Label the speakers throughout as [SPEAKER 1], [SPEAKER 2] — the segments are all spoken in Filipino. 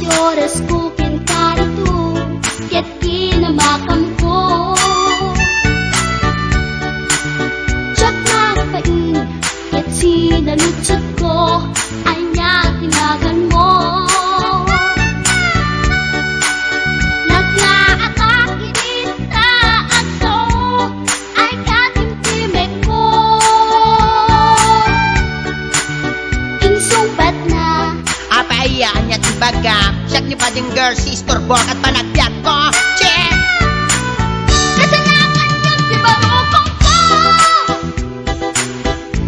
[SPEAKER 1] oras ko pintarito, ket kinamakam ko. Tsak napain, ket sinalutsot ko, anya tinagan mo. Naglaatake dita ako, ay katimtimek ko. Insumpat na
[SPEAKER 2] Apayaan niya tibaga, siyak ni bading girl, sister bork at panagbiag ko. Check!
[SPEAKER 1] kasalanan yun, di ba mukong ko?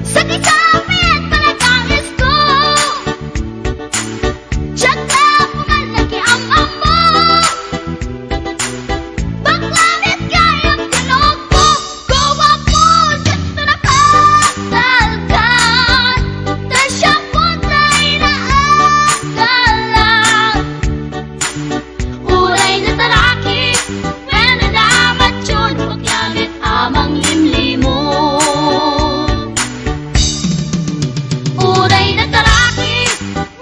[SPEAKER 1] Sakit sa amin, panagangis ko. Tsak na pumal na kiamam mo. Baklanit kayang tinog mo. Gawa po, dito na patalgan. Tasya po na inaagalan. Uray na taraki, when nadamat yun, huwag yamit amang limlimo. Uray na taraki,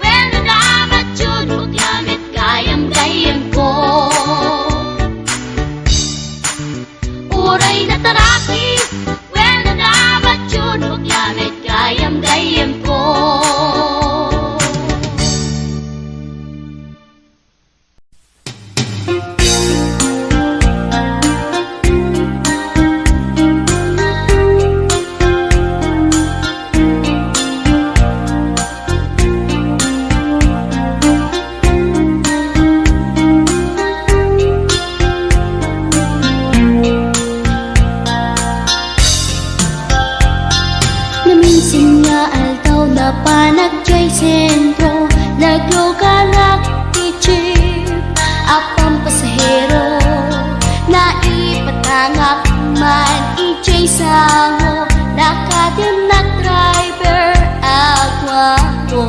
[SPEAKER 1] when nadamat yun, huwag yamit gayam-gayam ko. Uray na taraki, when nadamat yun, huwag yamit gayam-gayam ko. Naminsin nga altaw na panagjay sentro, nagluganak ti jeep, apang pasahero, naipatangak man ijay sango, nakadim na driver agwapo.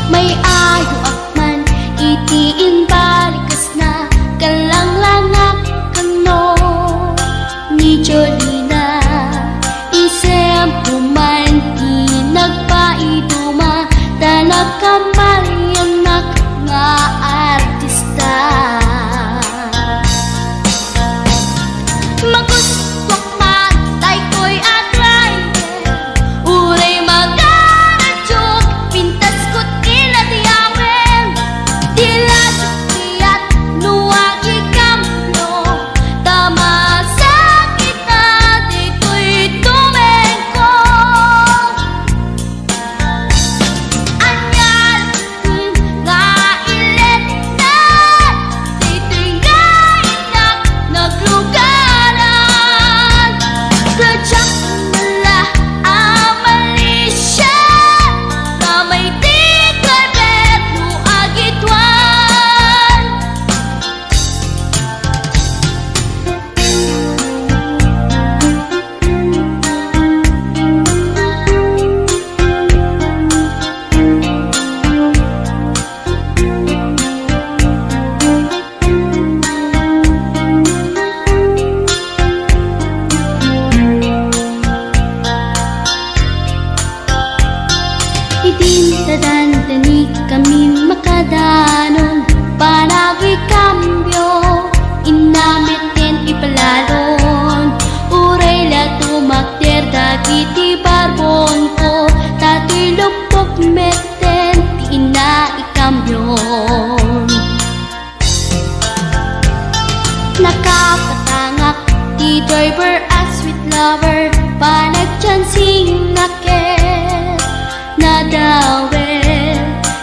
[SPEAKER 1] May ayo akman itiin balikas na kalanglanak kano ni Jolina, isem puman di nagpaiduma, tanag kamalianak nga artista. Maguswak matay ko'y atrayer, uray magaradyog, pintas ko't iladiyawen, dilad tiyat nuwagi kamlo, tama sakit na dito'y tumengko. Anyal nga ilet na, dito'y gainak naglugaran. Kadyak mala amalisya, kamay di karbet nuagitwan. Idinadantani kami makadanon, panag'y kambyo, inamitin ipalalon. Uray la tumakder dagiti barbon ko, tato'y lupok meten, di ina ikambyon. Nakapatangak di driver as sweet lover, panagchansing naket nadawel,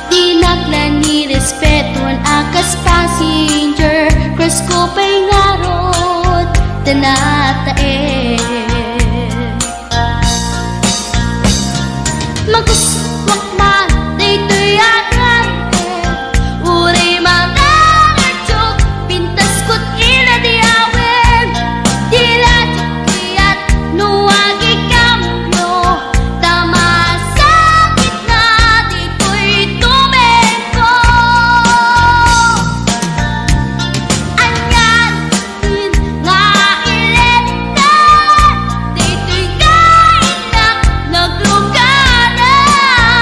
[SPEAKER 1] di naklan ni respeton akas passenger, cross ko pa'y ngarot tanatae. Maguswak man dito'y agrante, uray magaradyog, pintas ko't iladiyawen, dilad tiyat nuwagi kamlo, tama sakit na dito'y tumengko. Anyan nga ilet na, dito'y gainak nagluganan.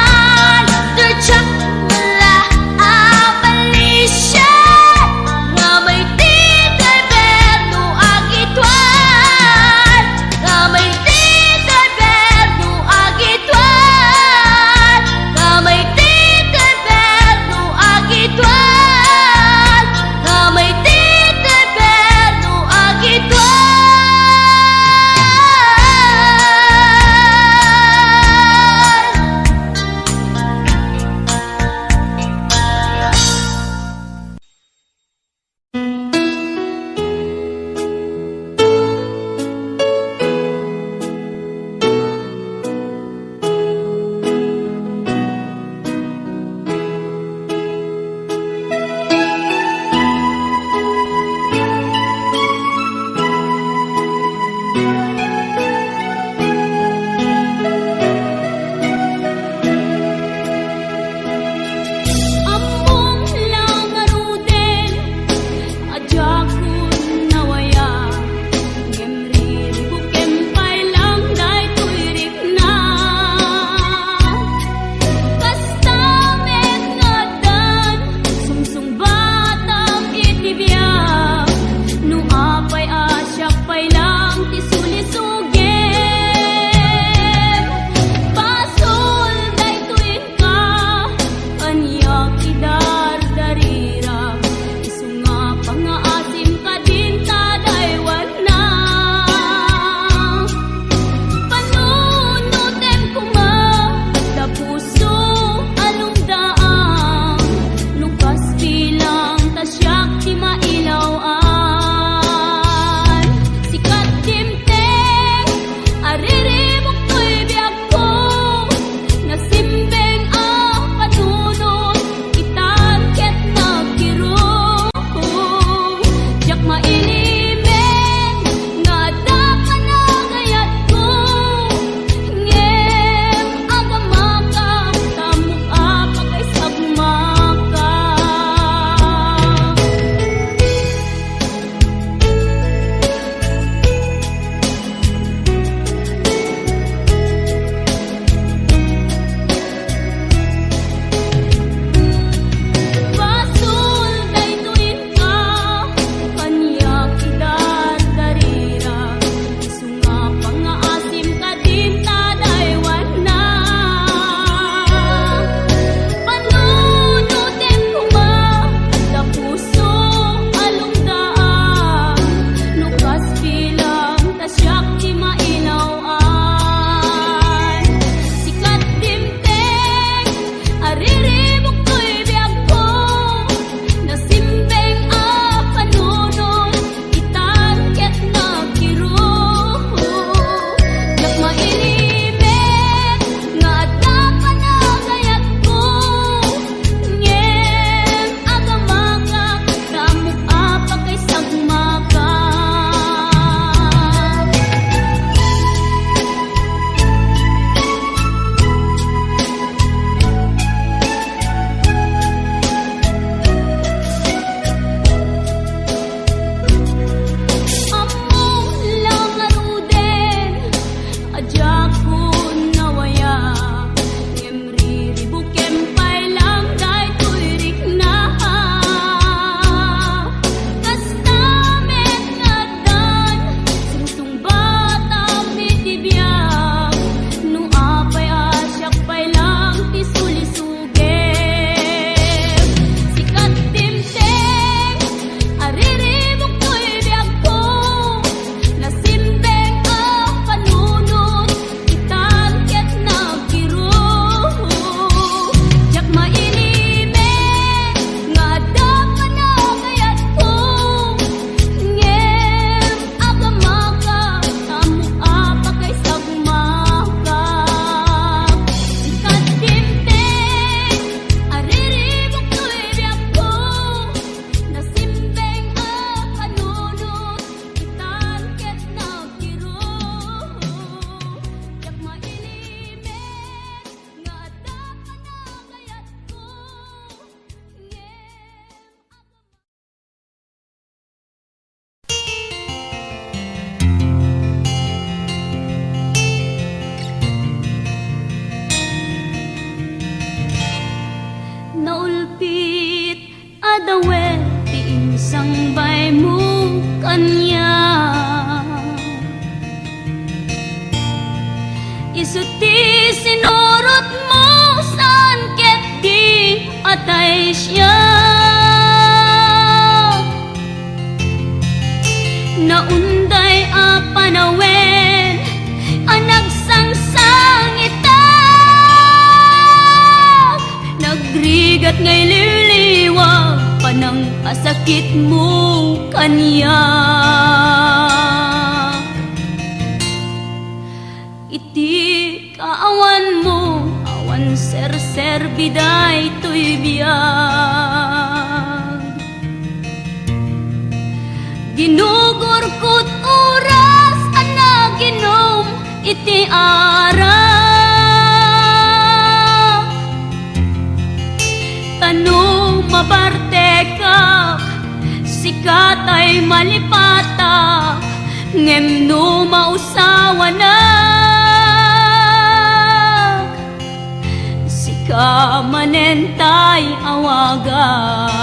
[SPEAKER 1] dawe ti insang bay mo kanya. Isu ti sinurot mo saan ket di atay siya. Naunday a panawen anagsangsang itak, nagrigat ngay liliwag panang asakit mo kanya. Iti kaawan mo awan ser biday to'y biyag, ginugurkot oras anaginom iti arak. Tanong mabarte ka sikat ay malipata, ngem no mausawa na sika manentay awagak.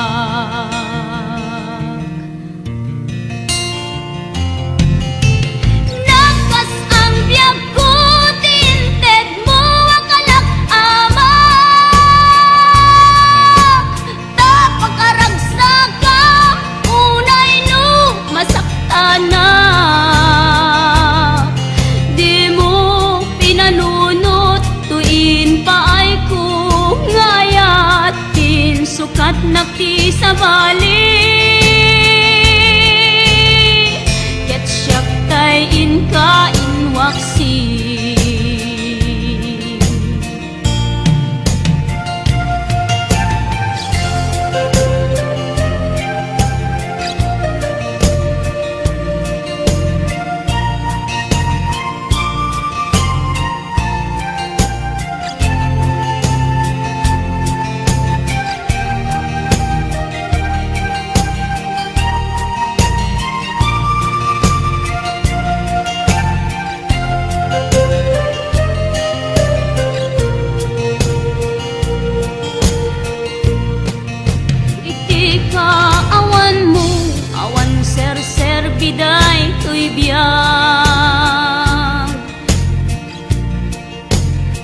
[SPEAKER 1] Sukat nakti sa bali, ket siyak tay inka inwaksi. Biday to'y biyag,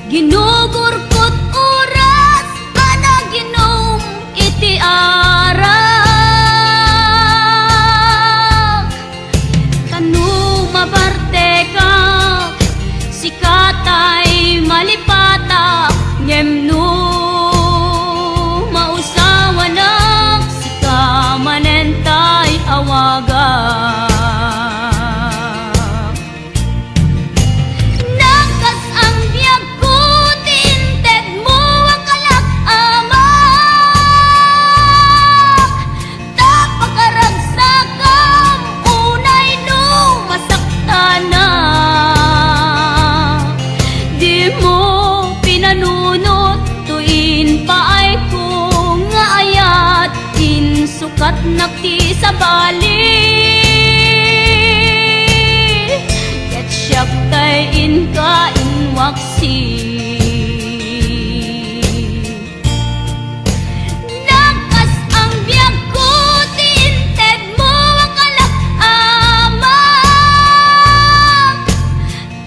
[SPEAKER 1] ginugurkot oras anaginom iti arak. Tanu mabarte ka sikatay malipata, ngem no mausawa na sika manentay awaga. Sukat nakti sa bali, ket siyak tay inka inwaksi. Nagkas ang biyag ko tinted mo ang kalak-ama,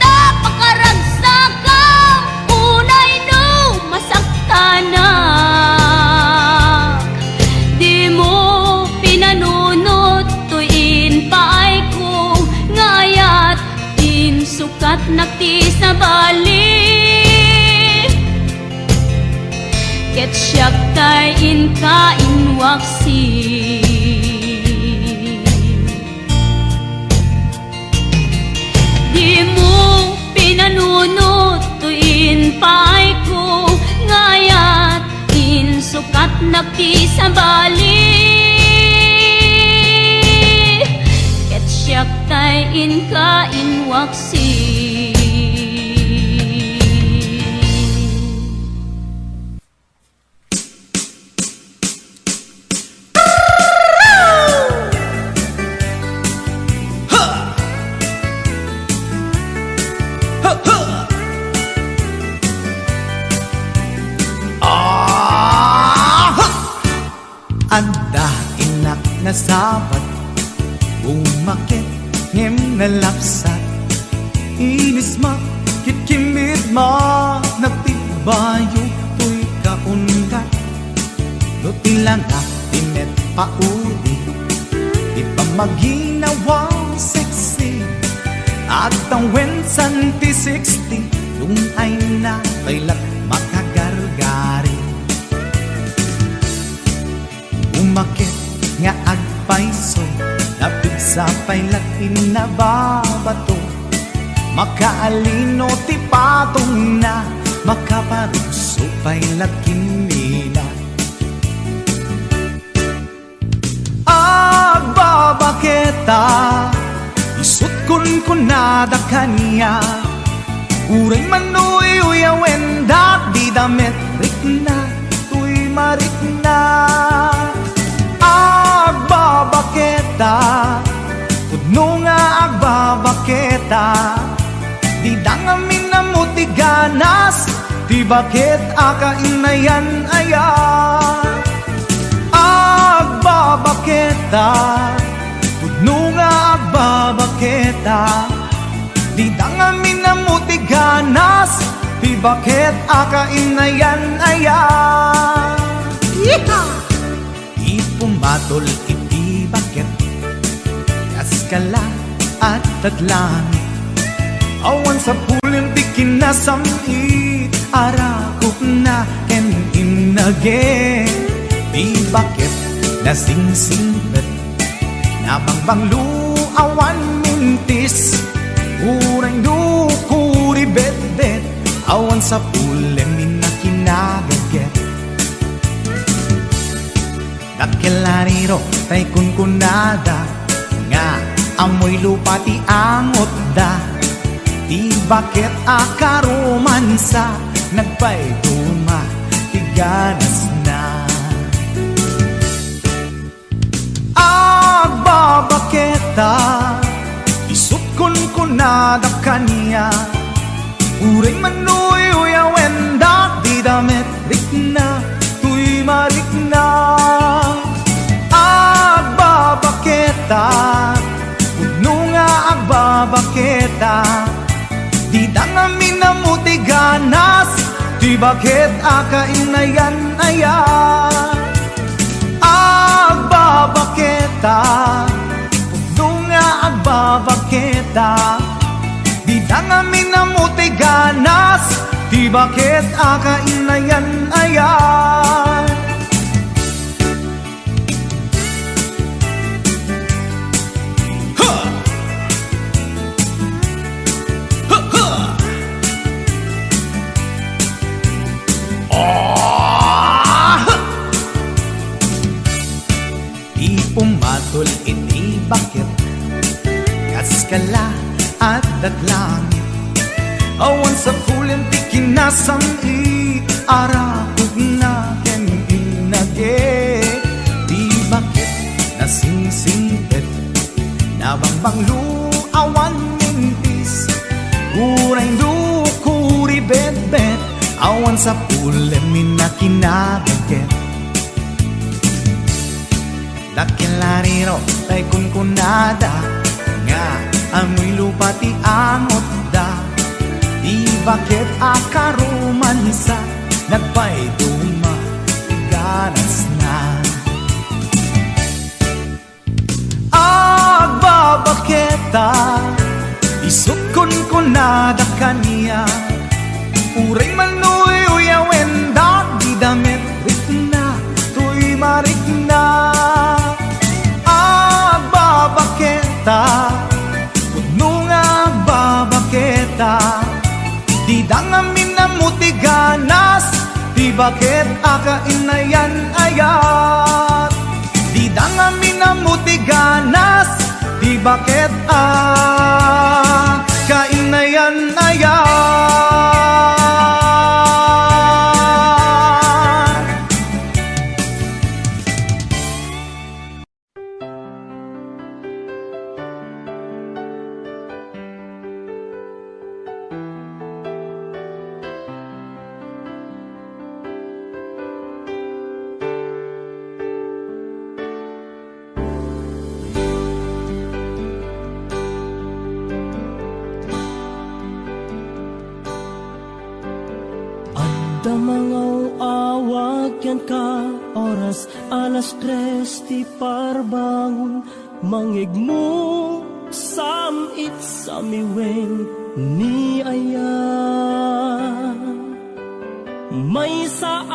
[SPEAKER 1] tapakaragsagang unay no masaktana. Sukat nakti sa bali, ket siyak tay inka inwaksi. Di mo pinanunot tuin paay ko, ngayat in sukat nakti sa bali, siyak tay inka inwaksi.
[SPEAKER 3] nasabat, umakit ngem nalapsat, inis ma kitkimit ma nagtibayo tuy kaungat, no tilanga tinet paudi, di pa maginawang sexy, at ang wensan ti 60 nung ay na kailat makagargari. Umakit nga agpaiso, napigsa pailat inababato, makaalino ti patong na, makaparuso pailat kinila. Agbabaketa, isut kun nada kanya, uray manuy uyawen dat di damit rikna, tuy marikna. Agbabaketa, pudno nga agbabaketa, di dangamin na muti ganas, di bakit akainayan aya. Agbabaketa, pudno nga agbabaketa, di dangamin na muti ganas, di bakit akainayan aya.
[SPEAKER 2] Yeehaw!
[SPEAKER 3] Ipumatol iti bakit, kaskala at taglangit, awan sa pulin di kinasamit, arakop na ken inage, di bakit nasingsingpet, nabangbanglu awan mintis, urang dukuri bet-bet, awan sa pulin minakinagaget. Dakilariro tay kunkunada, nga amoy lupa ti angot da, di bakit akaromansa, nagpayduma ti ganas na. Agbabaketa, isut kunkunada kanya, uray manuy uyawen da, di damit rikna, tuy marikna. Agbabaketa, pudno nga agbabaketa, di dangamin na muti ganas, di bakit akainayan aya. Agbabaketa, pudno nga agbabaketa, di dangamin na muti ganas, di bakit akainayan aya. Ipumatol iti bakit, kaskala at daglangit, awan sa pulin ti kinasamit, arakog na ken inage, di bakit nasingsingpet, nabangbanglu awan mintis, uray dukuri bet-bet, awan sa pulin minakinagaget. Dakilariro tay kunkunada, nga amoy lupa ti angot da, di bakit akaromansa, nagpayduma ti ganas na. Agbabaketa, isut kunkunada kanya, uray manuy uyawen da, di damit rikna, tuy marikna. Agbabaketa, pudno nga agbabaketa, di dangamin na muti ganas, di bakit akainayan ayat. Di dangamin na muti ganas, di bakit akainayan ayat.
[SPEAKER 4] Damangaw awag yan ka, oras 3:00 ti parbangon, mangigmo samit samiwen ni aya. May sa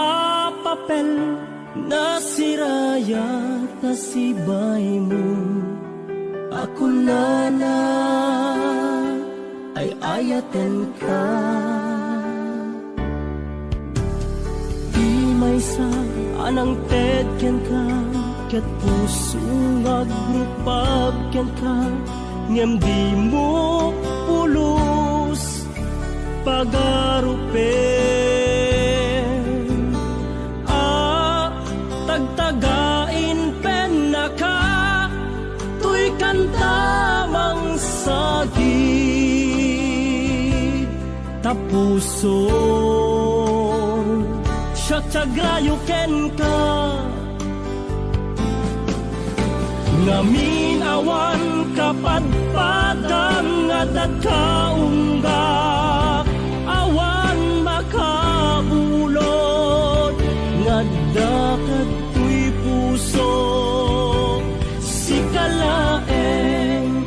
[SPEAKER 4] papel na sirayat na sibay mo, ako na ay ayaten ka. May sa anang tedyan ka, ket puso ngagrupag yan ka, ngem di mo pulos pagarupen. Tagtagain pen na ka, tuy kantamang sagit, tapuso Syagrayo ken ka, ngamin awan kapadpadang ngadat kaunggak, awan makabulod ngadakat tuy puso. Sikalaeng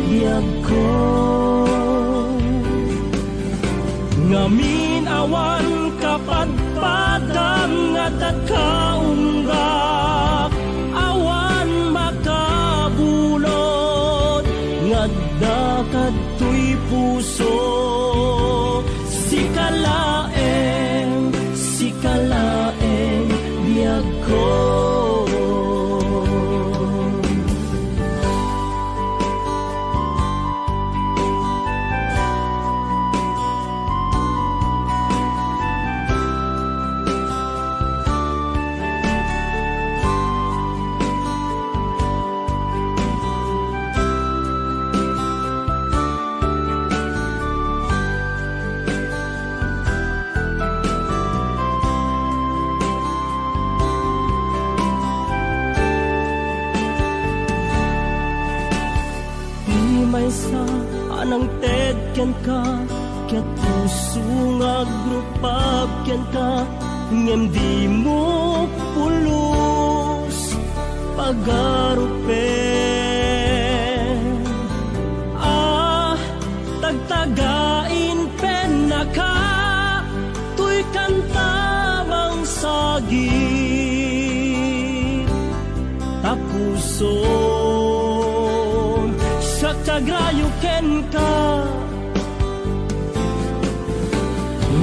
[SPEAKER 4] biyag ko, ngamin awan kapadpadang ngadat kaunggak, awan makabulod ngadakat tuy puso. Sikalaeng biyag ko. May sa anang tedyan ka, ket puso ngagrupag yan ka, ngem di mo pulos pagarupen. Tagtagain pen na ka, tuy kantamang sagit, tapuso Syagrayo ken ka,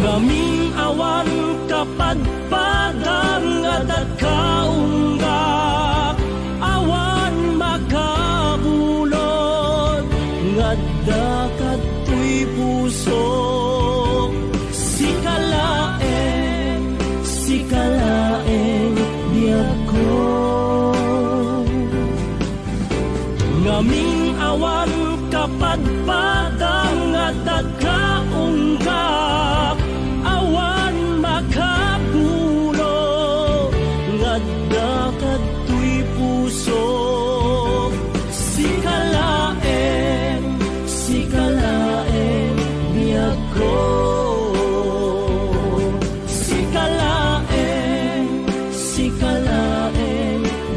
[SPEAKER 4] ngamin awan kapadpadang ngadat kaunggak, awan makabulod ngadakat tuy puso. Sikalaeng biyag ko, ngamin awan kapadpadang ngadat kaunggak, awan makabulod ngadakat tuy puso. Sikalaeng biyag ko, sikalaeng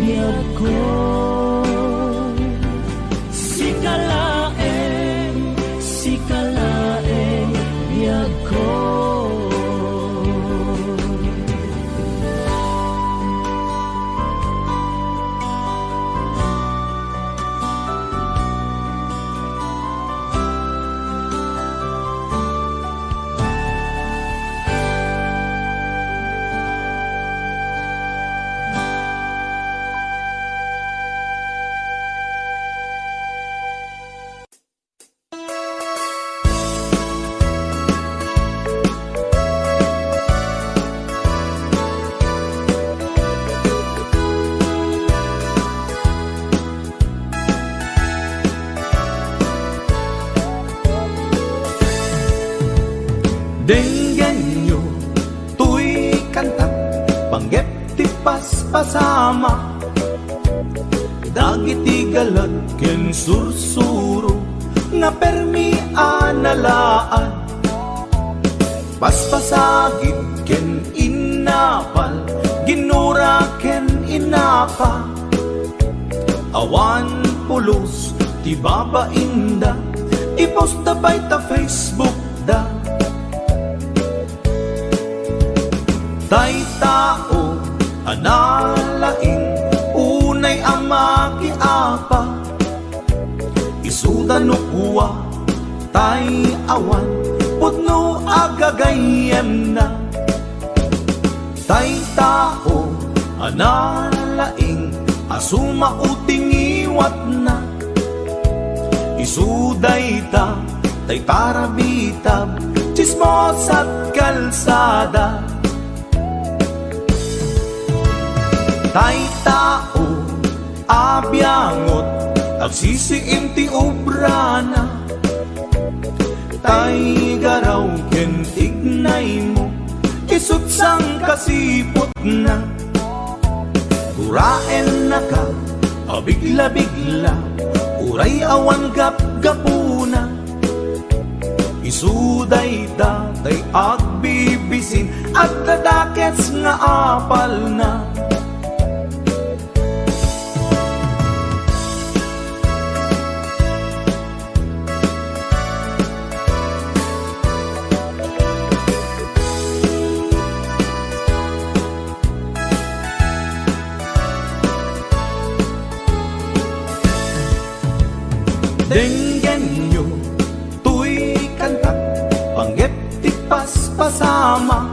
[SPEAKER 4] biyag ko. Sikalaeng biyag ko.
[SPEAKER 3] Denggenyo tuy kanta panggep ti paspasama, dagiti galat ken sursuro nga permi analaan. Paspasagit ken inapal, ginura ken inapa. Awan pulos, ti babainda, ipost da bay ta Facebook da. Tay tao, analaing, unay ang makiapa. Isuda no kuwa, tay awan, putno agagayem na. Tay tao, analaing, asuma uting iwat na. Isuday ta, tay parabitab, chismos at kalsada. Tay tao, abyangot, agsisiim ti obrana. Tay garaw ken ignay mo, isut sang kasipot na. Uraen na ka, abigla-bigla, uray awan gap-gapuna. Isuday da, tay agbibisin, at dadakets nga apal na. Denggen nyo, tuy kantak, panggep ti paspasama.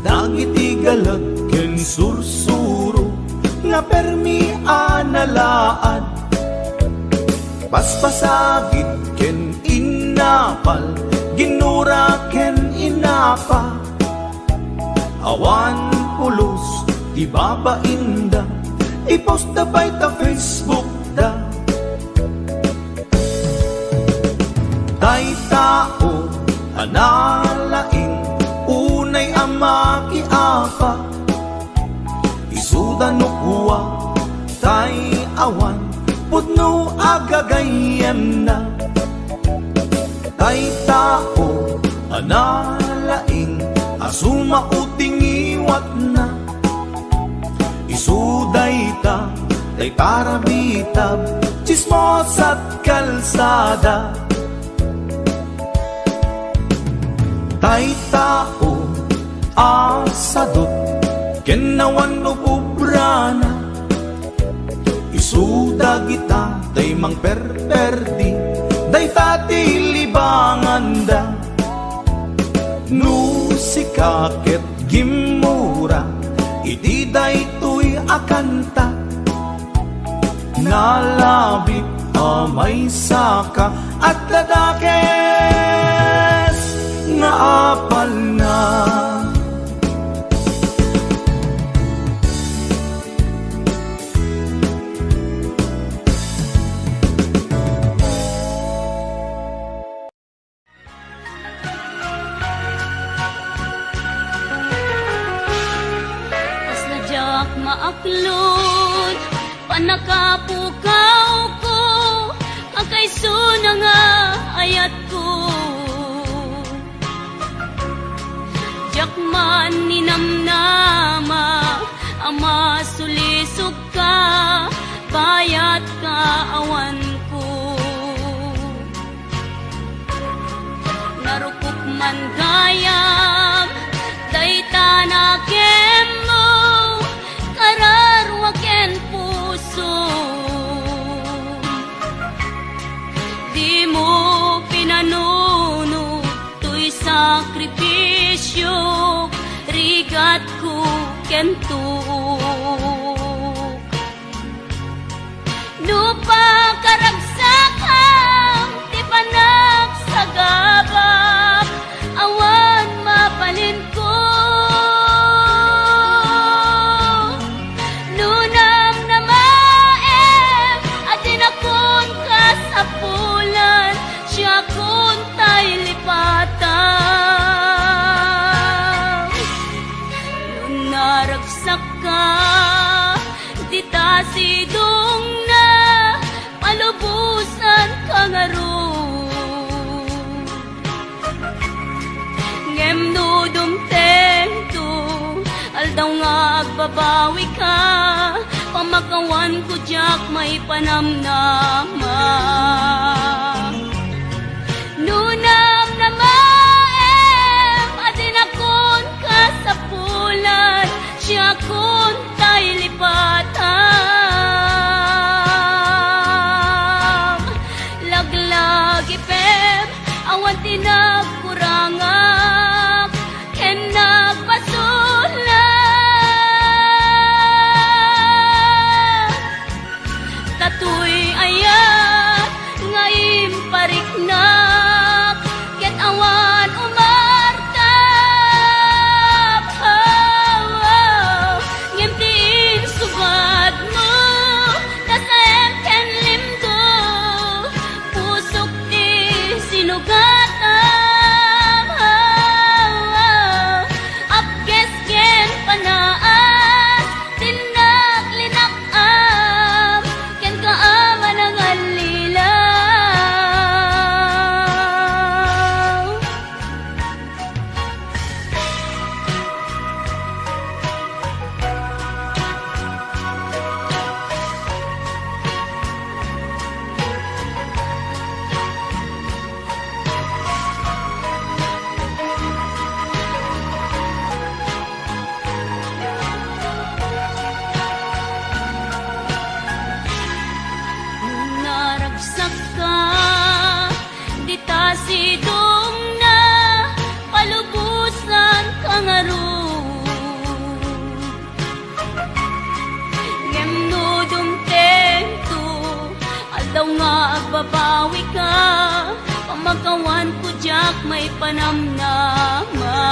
[SPEAKER 3] Dagiti galag ken sursuro, nga permi analaan. Paspasagit ken inapal, ginura ken inapa. Awan pulos, ti babainda, ipost da bay ta Facebook da. Tay tao, analaing, unay ang makiapa. Isuda no kuwa, tay awan, putno agagayem na. Tay tao, analaing, asuma uting iwat na. Isuday ta, tay parabitab, chismos at kalsada. Tay tao, asadot, kenawan no pubrana. Isuda kita, tay mang perperdi, day tati libangan da. Nusikaket gimura, iti day tuy akanta. Nalabit amay saka, at dadakes nga apal na.
[SPEAKER 1] Tas nadyak maaklod, panakapukaw ko, akay suna nga ayat ko. Jakman ninamnama, ama sulisog ka, bayat ka awan ko. Narukok man gayam, day tanakem mo, kararwaken puso. Di mo pinanuno, tuy sakripisyo, rigat ko kentuk. Lupa karagsakam, di panak sa gabak, awan mapalin ko. Lunam na maem, atin akon kasapulan, siya kun tay lipatan. Lunaragsak ka, di tasidong na, palubog Nudum tento, aldaw nga agbabawi ka, pamakawan ko jak may panamnama. Nunam na maem, adin akon ka sa pulan, siya kon tay lipatan. Laglag ipem, awan tinagkurangak, ken nagpasulat. Katuy ayat, ngayon pariknak, ket awan umartap. Ngimtiin subad mo, nasayang ken limdo, pusok di sinugatan. Apkes ken panaas, tinaglinakam, ken kaaman ang alilaw. Naragsak ka, di ta sidong na, palubusan ka nga ro. Ngem nudum tento, aldaw nga agbabawi ka, pamakawan ko jak may panamnama.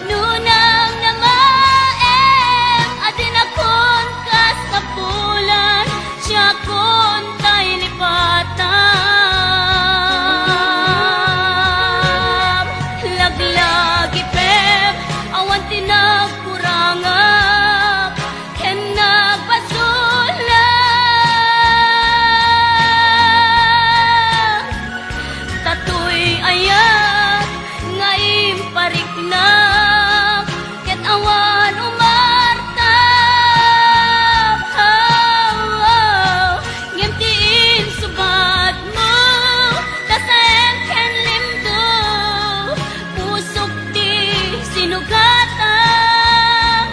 [SPEAKER 1] Nunang na maem, adin akon ka sa pulan, siya kon tay lipatan. Laglag ipem, awan tinagkurangak, ken nagpasulat. Tatoy ayat, ngayon pariknak, ket awan umartap. Ngimtiin subad mo, tasayang ken limdo, pusok di sinugatan. Apkes ken panaas, tinaglinakam, ken kaaman ang alilaw.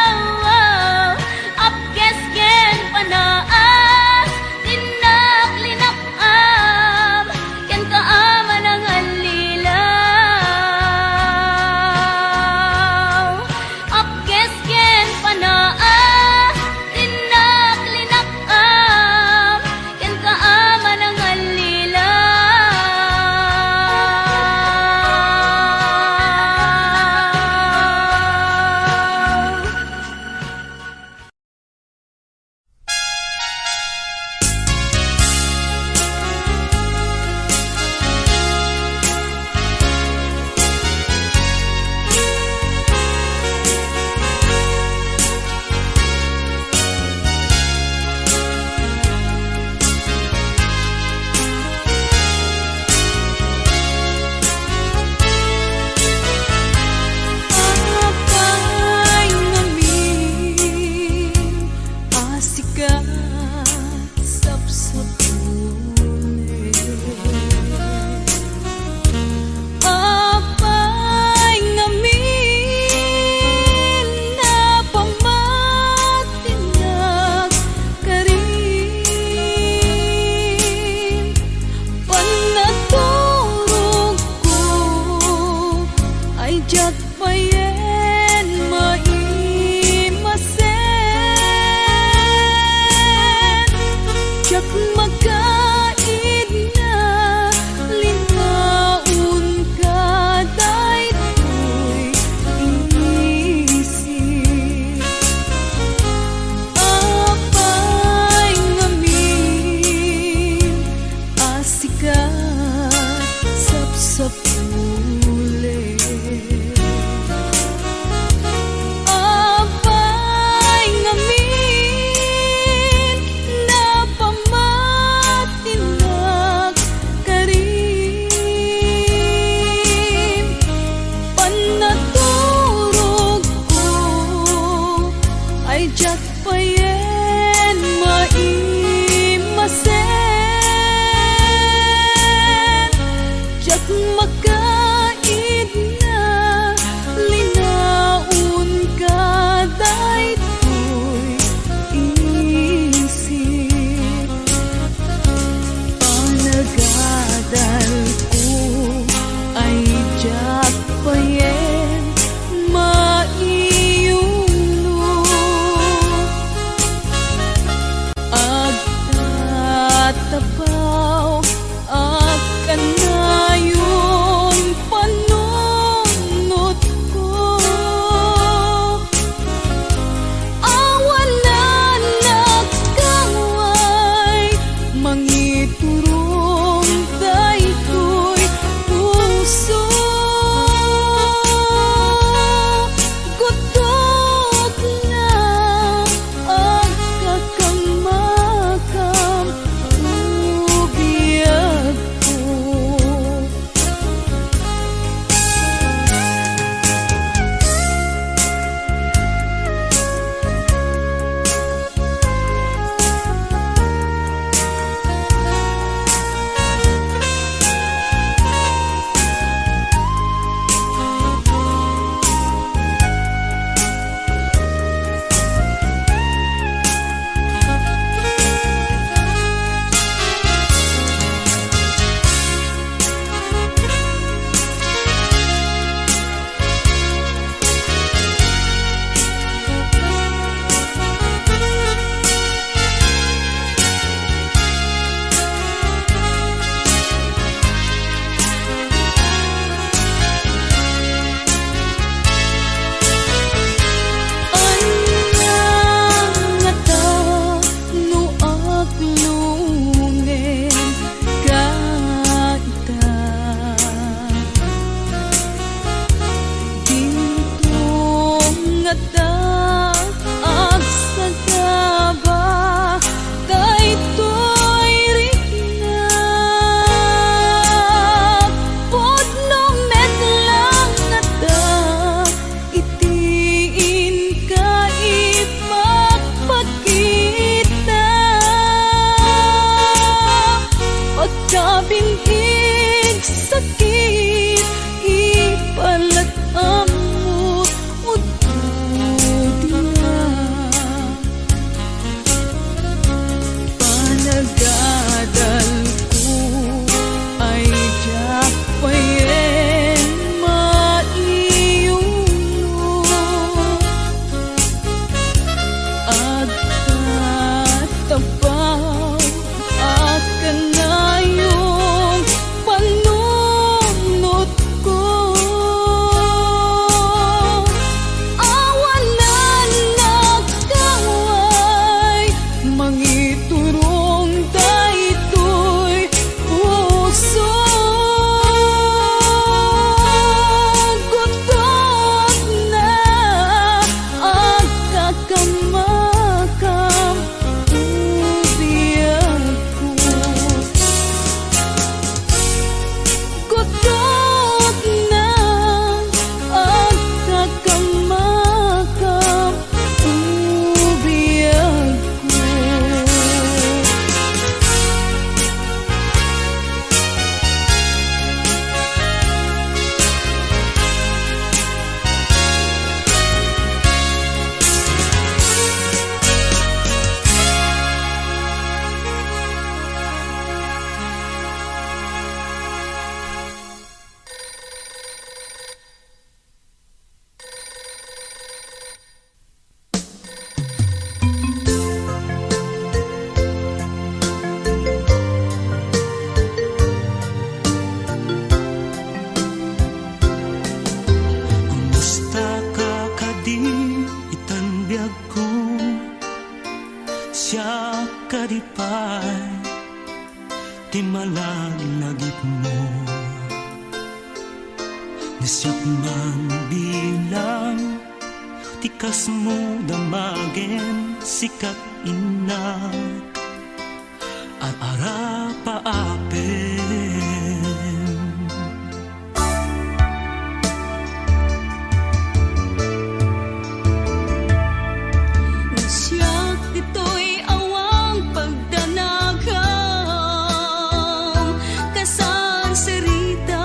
[SPEAKER 1] Ngimtiin subad mo, tasayang ken limdo, pusok di sinugatan. Apkes ken panaas, tinaglinakam, ken kaaman ang alilaw.
[SPEAKER 5] makaid na linaon ka daytoy isip panagadal ko ay diyak payen maiyuno agtatapaw akanayon panunod ko awalan nagkaway mangiturong daytoy puso gutok na ang kakamakam ubiyag ko Pagkabinhig sakit ipalat amo ududya panagadal ko ay diyak payen maiyuno agtatapaw akanayong panunod ko awalan nagkaway mangiturong daytoy puso gutok na ang kakamakam ubiyag ko gutok na ang kakamakam ubiyag ko
[SPEAKER 4] Kumusta ka kadi itanbiag ko siya kadipay timalag lagip mo nasyak man bilang tikas mo damagen sikat ina ar-ara paapen
[SPEAKER 5] Nasyak dito'y awang pagdanagam kasan serita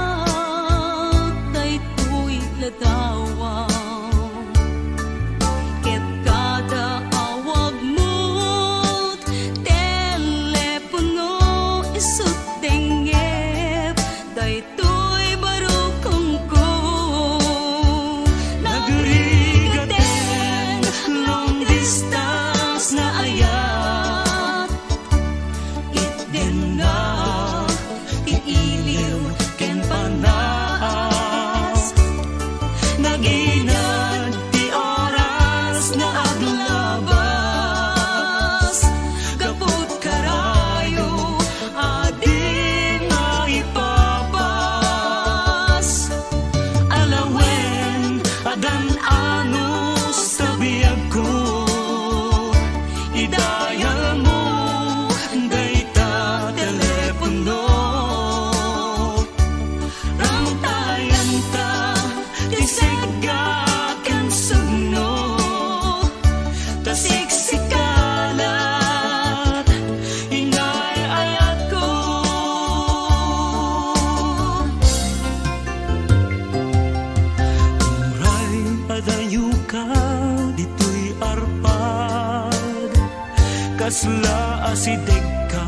[SPEAKER 4] kasla asideg ka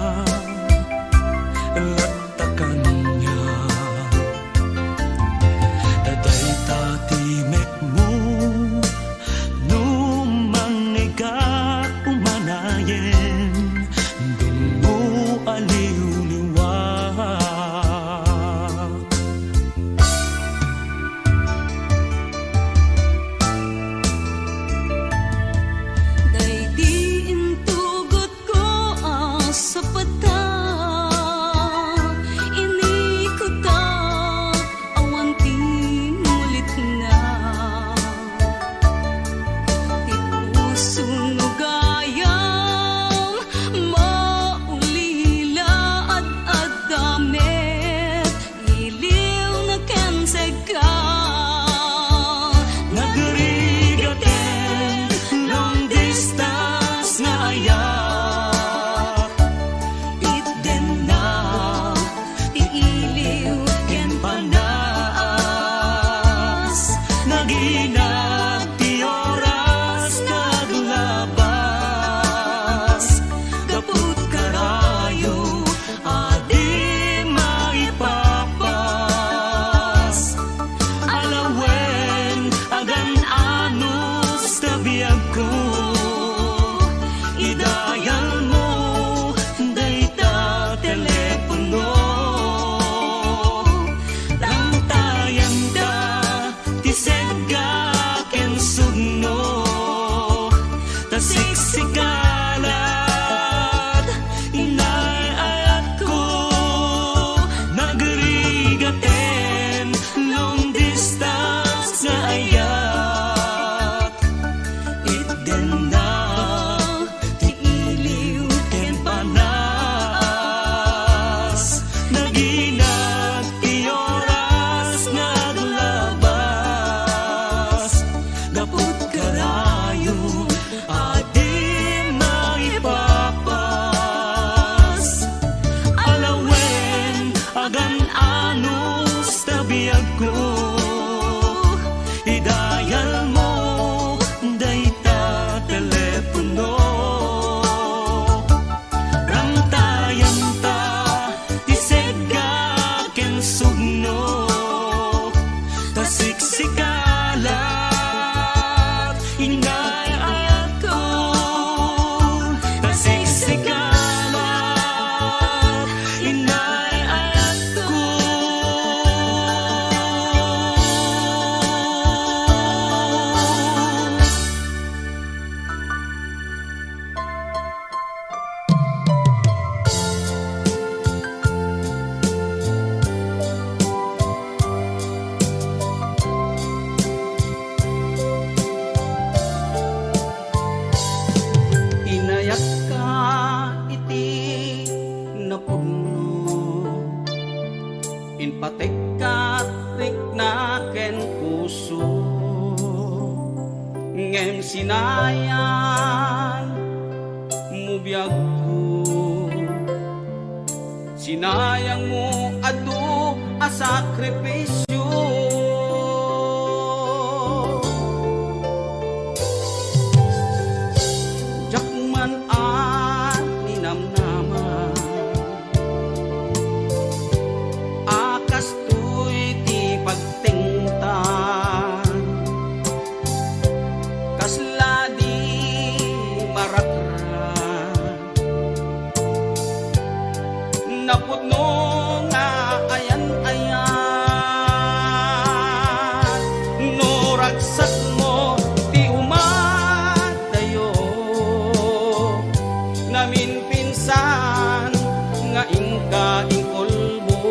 [SPEAKER 4] latakan niya daday tatimek mo numangega umanayen dungo aliw-liwa Sikalat inay ayat ko nagrigaten long distance na ayat itten na tiiliw ken panas naginag ti oras naglabas gapud karayo ko idayal mo dayta telepono ramtayan ta tisega ken sugno tasiksikalat inay ako tasiksikalat inay ako.
[SPEAKER 3] Inayak ka iti napuno inpatek ka rikna ken puso ngem sinayan mubiyag ko sinayang mo adu a sakripisyo napudno nga ayan-ayan no ragsak mo ti umadayo namin pinsan nga ingka ingkolbo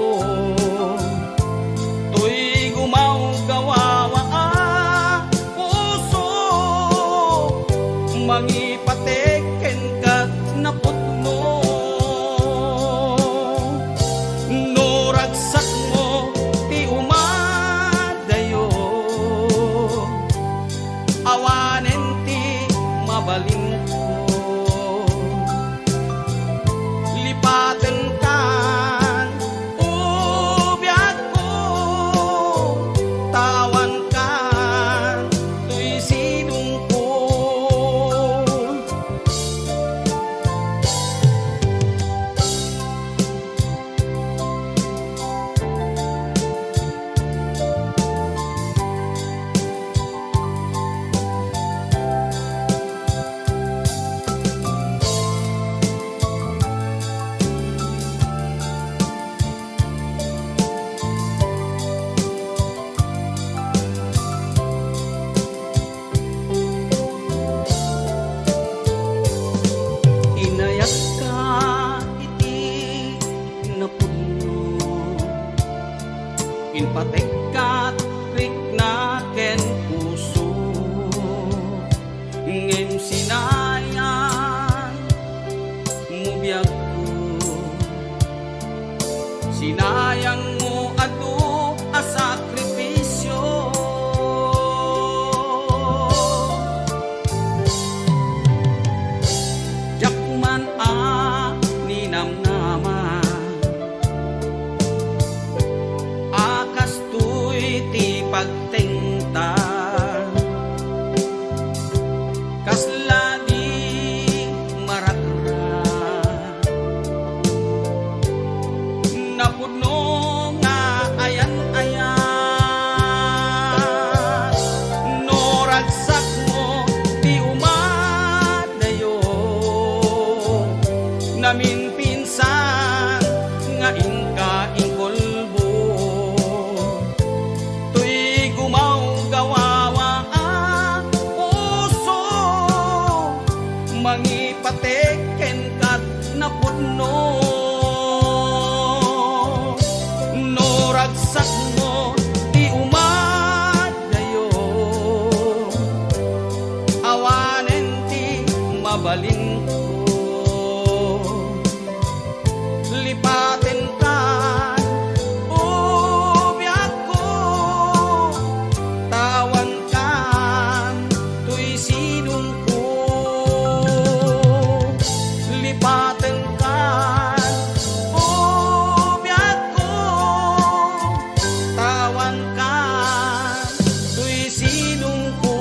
[SPEAKER 3] tuy gumaw gawawa puso mangipateken ka napudno mabalin ko lipaten kan ubiyag ko tawan kan tuy sidong ko
[SPEAKER 6] rikat rikna ken puso ngem sinayan mubiyag ko sinayang mo adu a sakripisyo jakman a ninamnama akas tuy ti pagtengta kasla di marakra napudno nga ayan-ayan no ragsak mo ti umadayo namin pinsan nga ingka ingkolbo tuy gumaw gawawa ang puso mangipateken kat napudno no ragsak mo ti umadayo awanen ti mabalin ko lipaten kan ubyak ko tawan kan tuy sinong ko lipaten kan ubyak ko tawan kan tuy sinong ko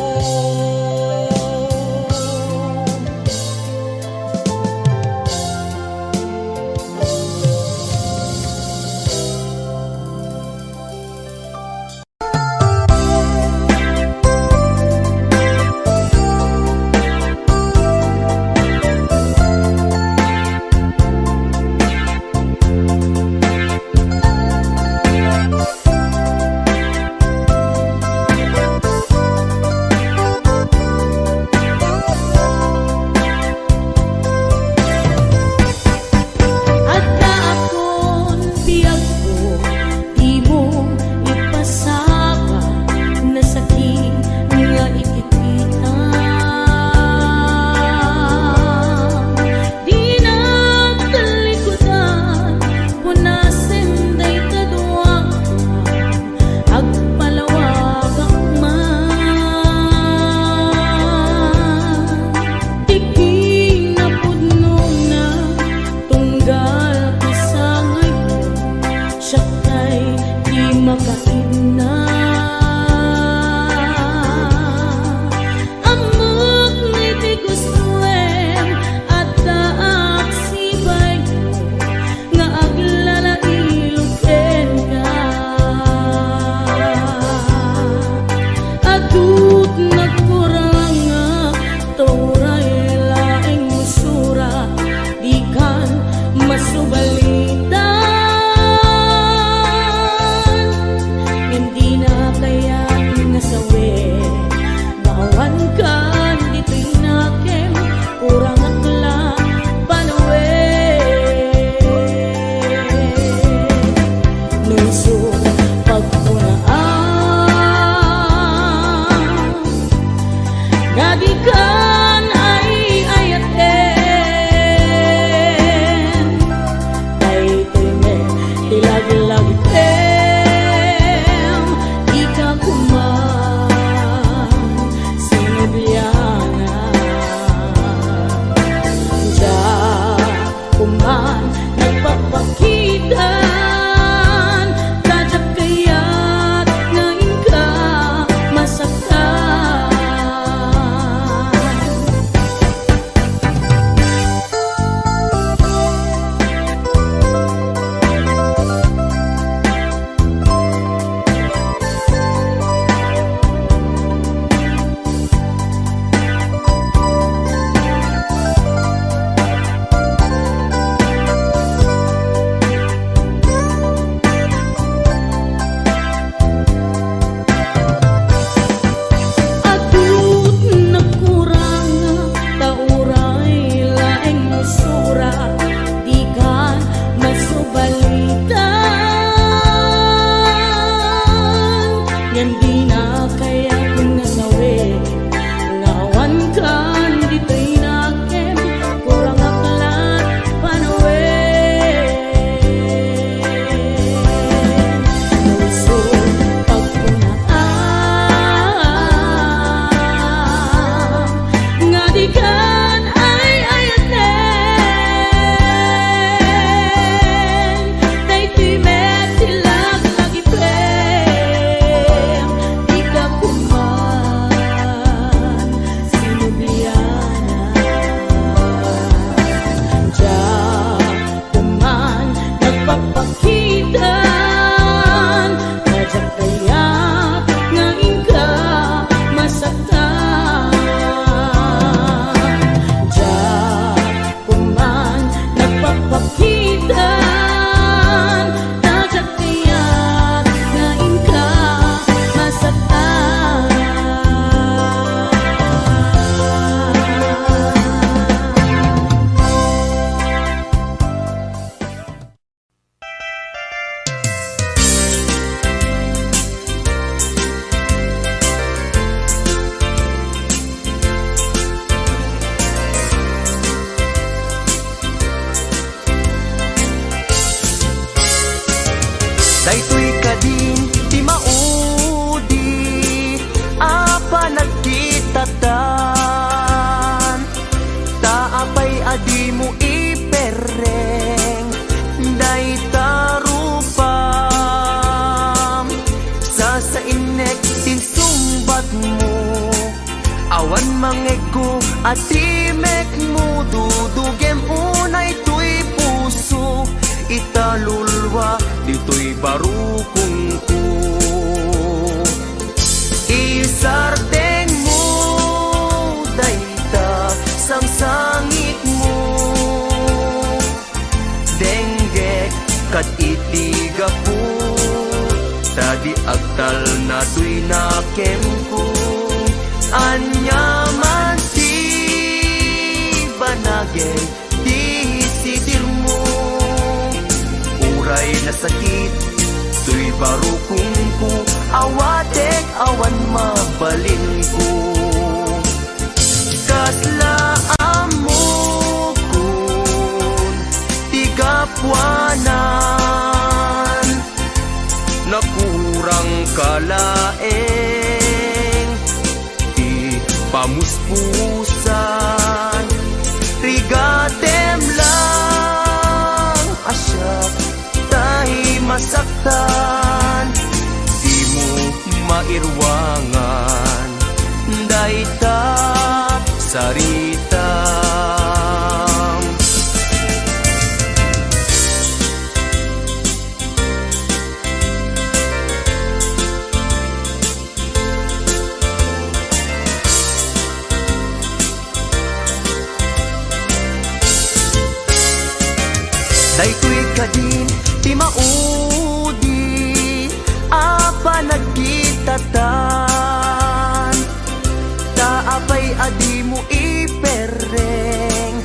[SPEAKER 5] Adda akon biyag ko, di mo ipasaka na sakit nga ikikita. Di na kalikutan, punasin day kadwa agpalawag man. Tiki na pudno na tunggal kasangay ko siya kay di makaina amok ngay di gustuem at daak sibay ko nga aglalailuken ka adut nagkurang nga turay laing musura di kan masubalitan hindi
[SPEAKER 6] sa inek sinsumbat mo. Awan mangego at timek mo, dudugem unay tuy puso. Italulwa dito'y barukong ko. Isardeng mo dayta sang sangit mo. Denggek kat itiga po, tadi agtal na tuy nakem ko. Anyaman si banagin di sidir mo. Uray na sakit tuy barukong ko, awatek awan mabalin ko. Kaslaan mo kun tigapwanan, nakurang kalaeng di pamuspusan. Rigatem lang asya tahi masaktan, di mo mairwangan dayta sarita. Daytoy kadin ti maudi apa nagkitatan, taapay adi mo ipereng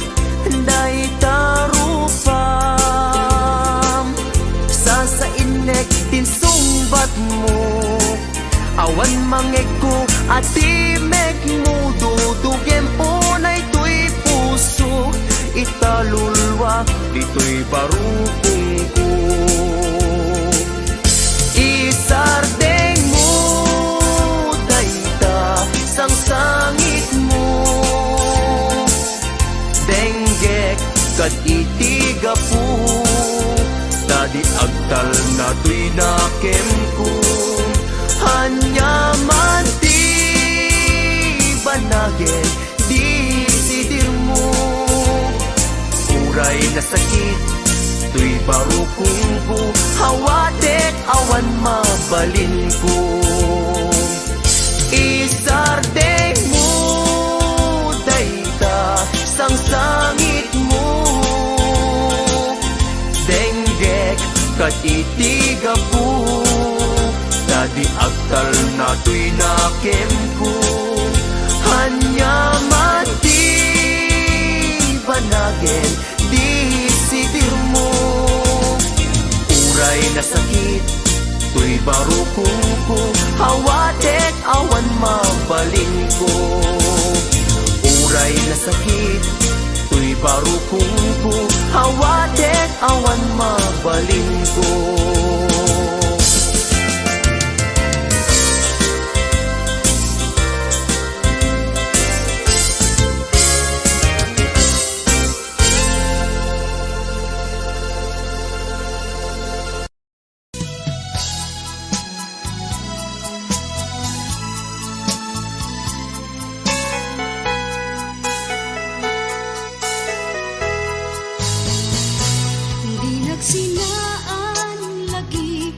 [SPEAKER 6] dayta rupam. Sa inek tinsumbat mo, awan mangego at timek mo, dudugem unay tuy puso. Italulwa dito'y barukong ko. Isardeng mo dayta sang sangit mo. Denggek kad itiga po, tadi agtal na tuy nakem ko. Hanyaman ti banagin di sidir mo. Uray na sakit tuy barukong ko, hawatek awan mabalin ko. Isardeng mo dayta sang sangit mo. Denggek kat itiga po, tadi agtal na tuy nakem ko. Hanyaman ti banagin di sidir mo. Uray na sakit tuy barukong ko, hawatek awan mabalin ko. Uray na sakit tuy barukong ko, hawatek awan mabalin ko.
[SPEAKER 5] Di nagsinaan lagi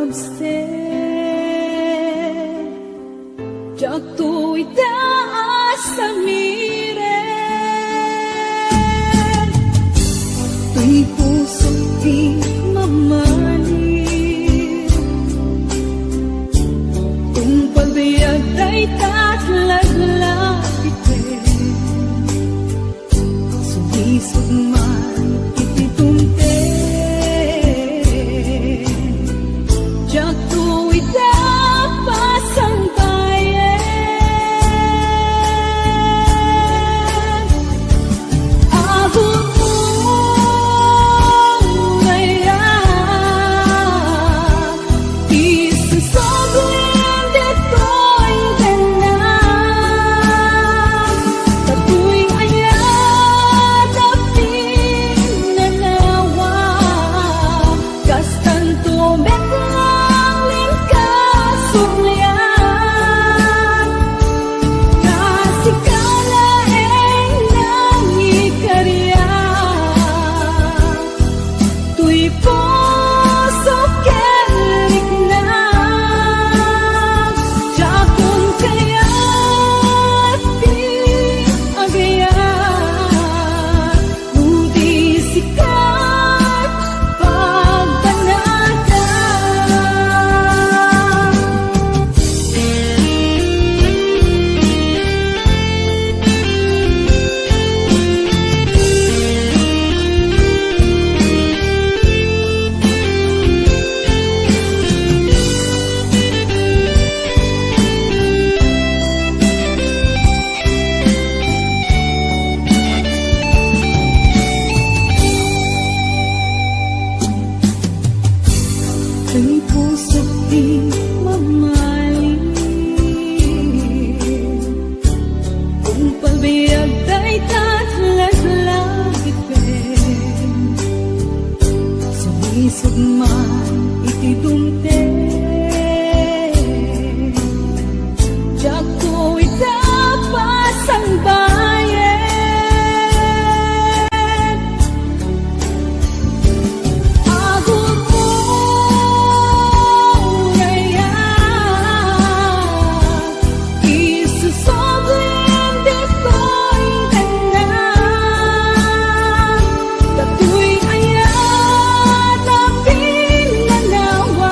[SPEAKER 5] pagsen jak tu'y taas sa miren tu'y puso di mamanin kung pagbayag ay tatlaglagitin sumisog man itituntin jak tu'y tapasang bayan abot mo ngayon isusoblin dito'y ganang sa tuwing ayat at pinanawa kastan tumeklang lingkasulyan kasikala ay nangikarya tu'y puso kelik na jakon kaya't di agayan budi sikat pagbanata ang puso't di mamahalin kung pagbayag ay tatlaglagitin sumisog man itidumten jak tu'y tapasang bayan abot mo ngayon isusoblin dito'y ganang sa tuwing ayat at pinanawa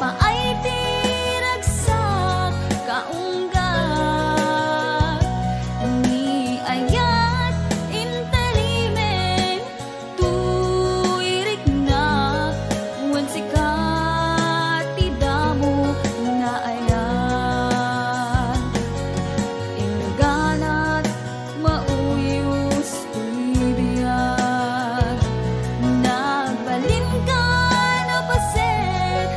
[SPEAKER 5] paay tiragsak kaunggat ni ayat intalimen tuirik na wan sikat tidamo na ayan inganat mauyos tuibiyag nagbalin ka na paset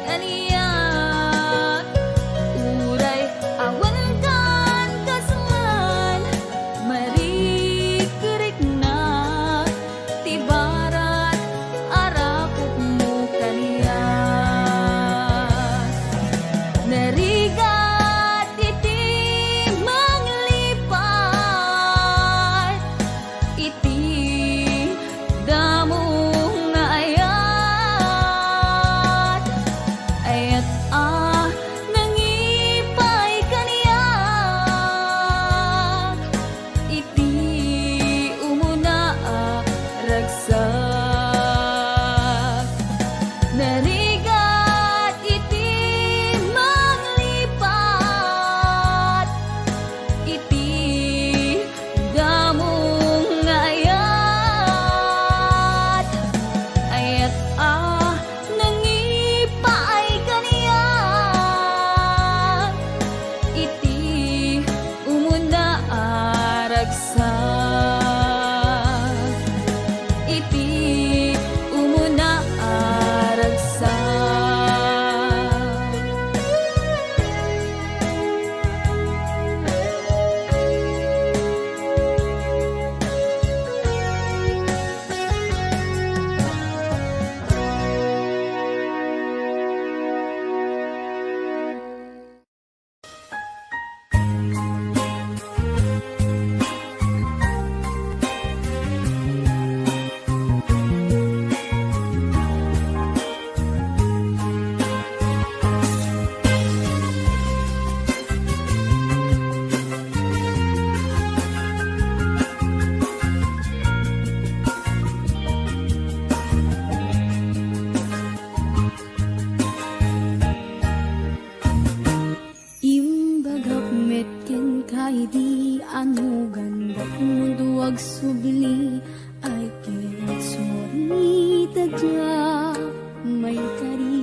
[SPEAKER 5] kaniyak uray awan kan kasman marikerik na tibarat arakot mo kaniyas narigat iti manglipat iti damo nga ayat nangipay kaniyak iti umuna ragsak narigat iti manglipat iti damong nga ayat nangipaay kaniyak iti umuna ragsak iti umuna ragsak Imbagap metken kay di anugan dak mundo ag subli ay ket sorry tagya may kari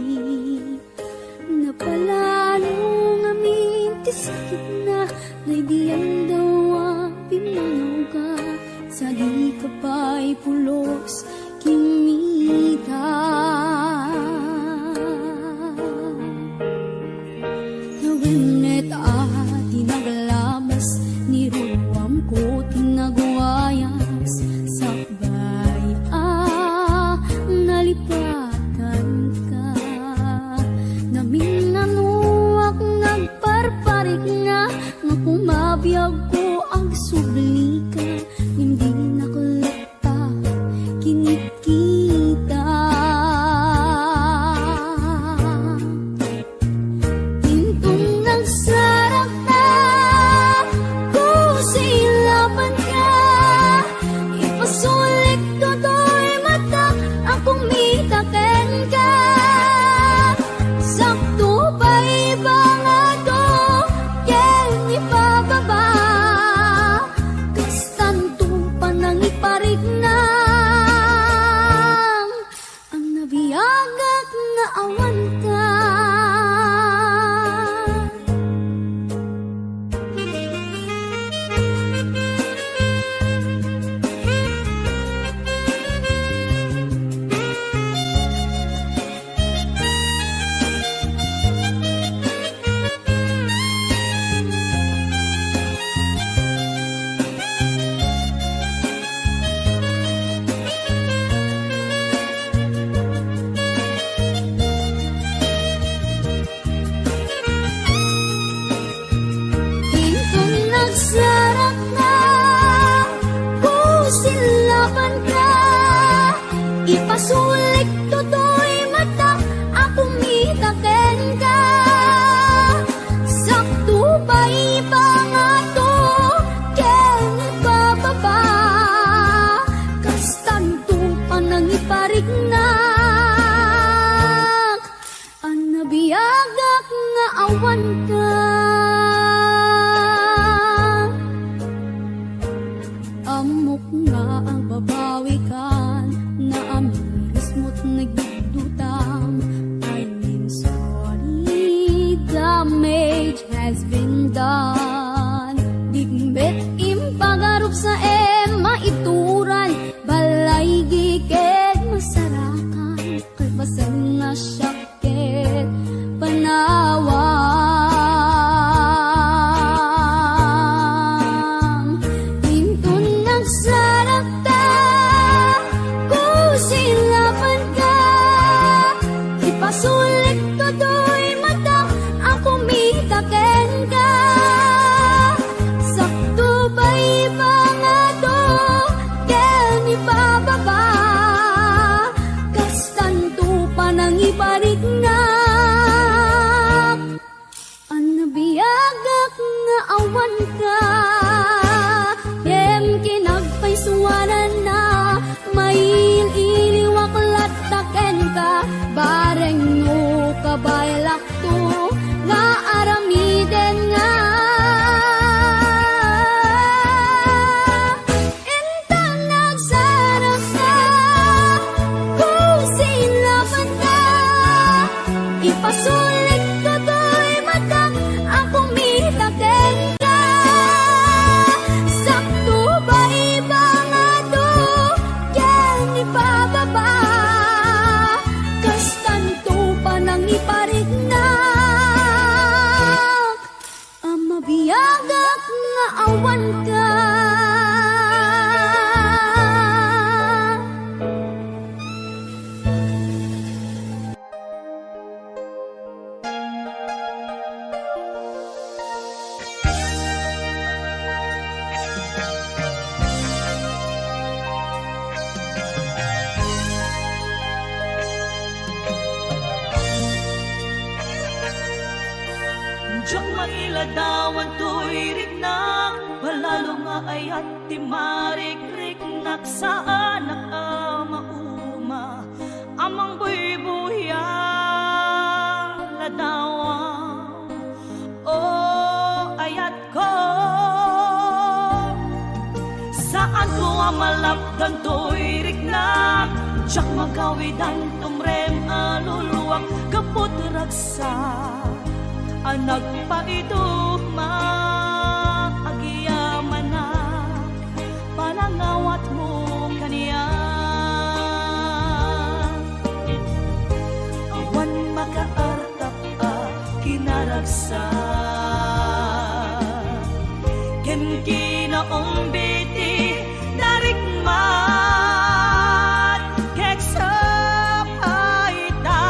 [SPEAKER 5] napalalo ngamin tisakit na naidiyan daw pimanaw ka sa di ka pa'y pulos kimita Nawinet tinaglamas niruwam ko tinagwayas sakbay nalipatan ka naminanuak nagparparik nga kumabiyag ko ang subli ka hindi nakulita kinikita Tintong nagsa mabiyagak nga awan ka. Amok nga ang babawikan na amiris mo't nagdudutang. I'm sorry, damage has been done. Digmet impagarup sa maituran, balay giked masarakan, kalpasan nga syakit panawang. Hintun nagsarata, kusilapan ka, ipasulit ko do'y mata, ako mitaken ka. Sakto ba'y mga to, ken ibababa, kastanto pa nang ibarik na. Ang nabiyagak nga awan ka, kem kinagpaisuanan na, mail iliwaklat taken ka, bareng no kabaylak to, nga aramiden nga. Intan nagsarasa, kusilapan ka, ipasulit ko to'y mata, ako mitaken ka. Sakto ba iba nga to, yan ibababa, kastanto pa nang iparig na. Ang mabiyagak nga awan ka.
[SPEAKER 4] Diyang mailadawan to'y rignak, palalo nga ayat ti marik-riknak, saan nakamauma, amang buy-buya ladawan. O ayat ko, saan ko amalapdan to'y rignak, diyak magawidan tumrem aluluwak, kaput ragsak. Anak pa ito maagiyaman na, panangawat mo kaniya. Awan makaartap kinaragsak, ken kinaong biti narikmat, kek sa paita,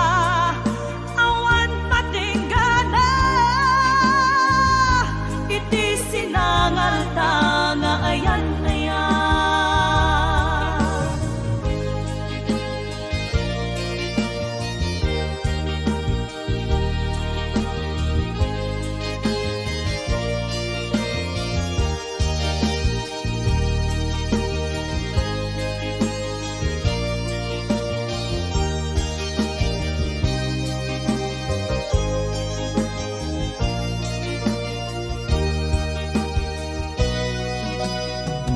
[SPEAKER 4] awan patinggana, iti sinangal ta nga ayan ayan.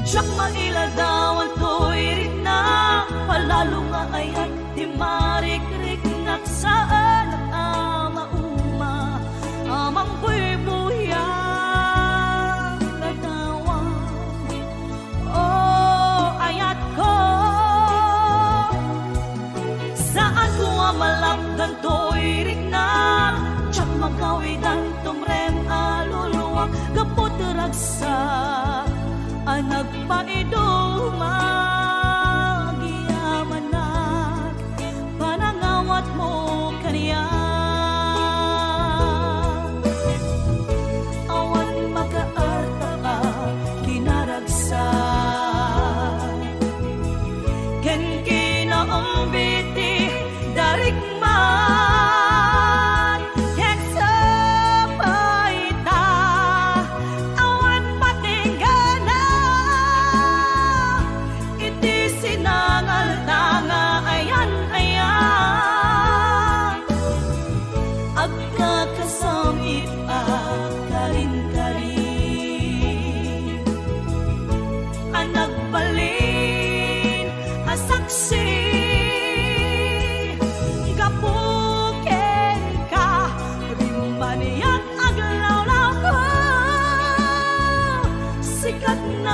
[SPEAKER 4] Diyak mailadawan to'y rignak, palalo nga ayat di marik-riknak, saan mauma, amang buy-buya ladawan. O ayat ko, saan ko amalapdan to'y rignak, diyak magawidan tumrem aluluwak, kaput ragsak. Anak pa ito magiyaman na, panangawat mo kaniya.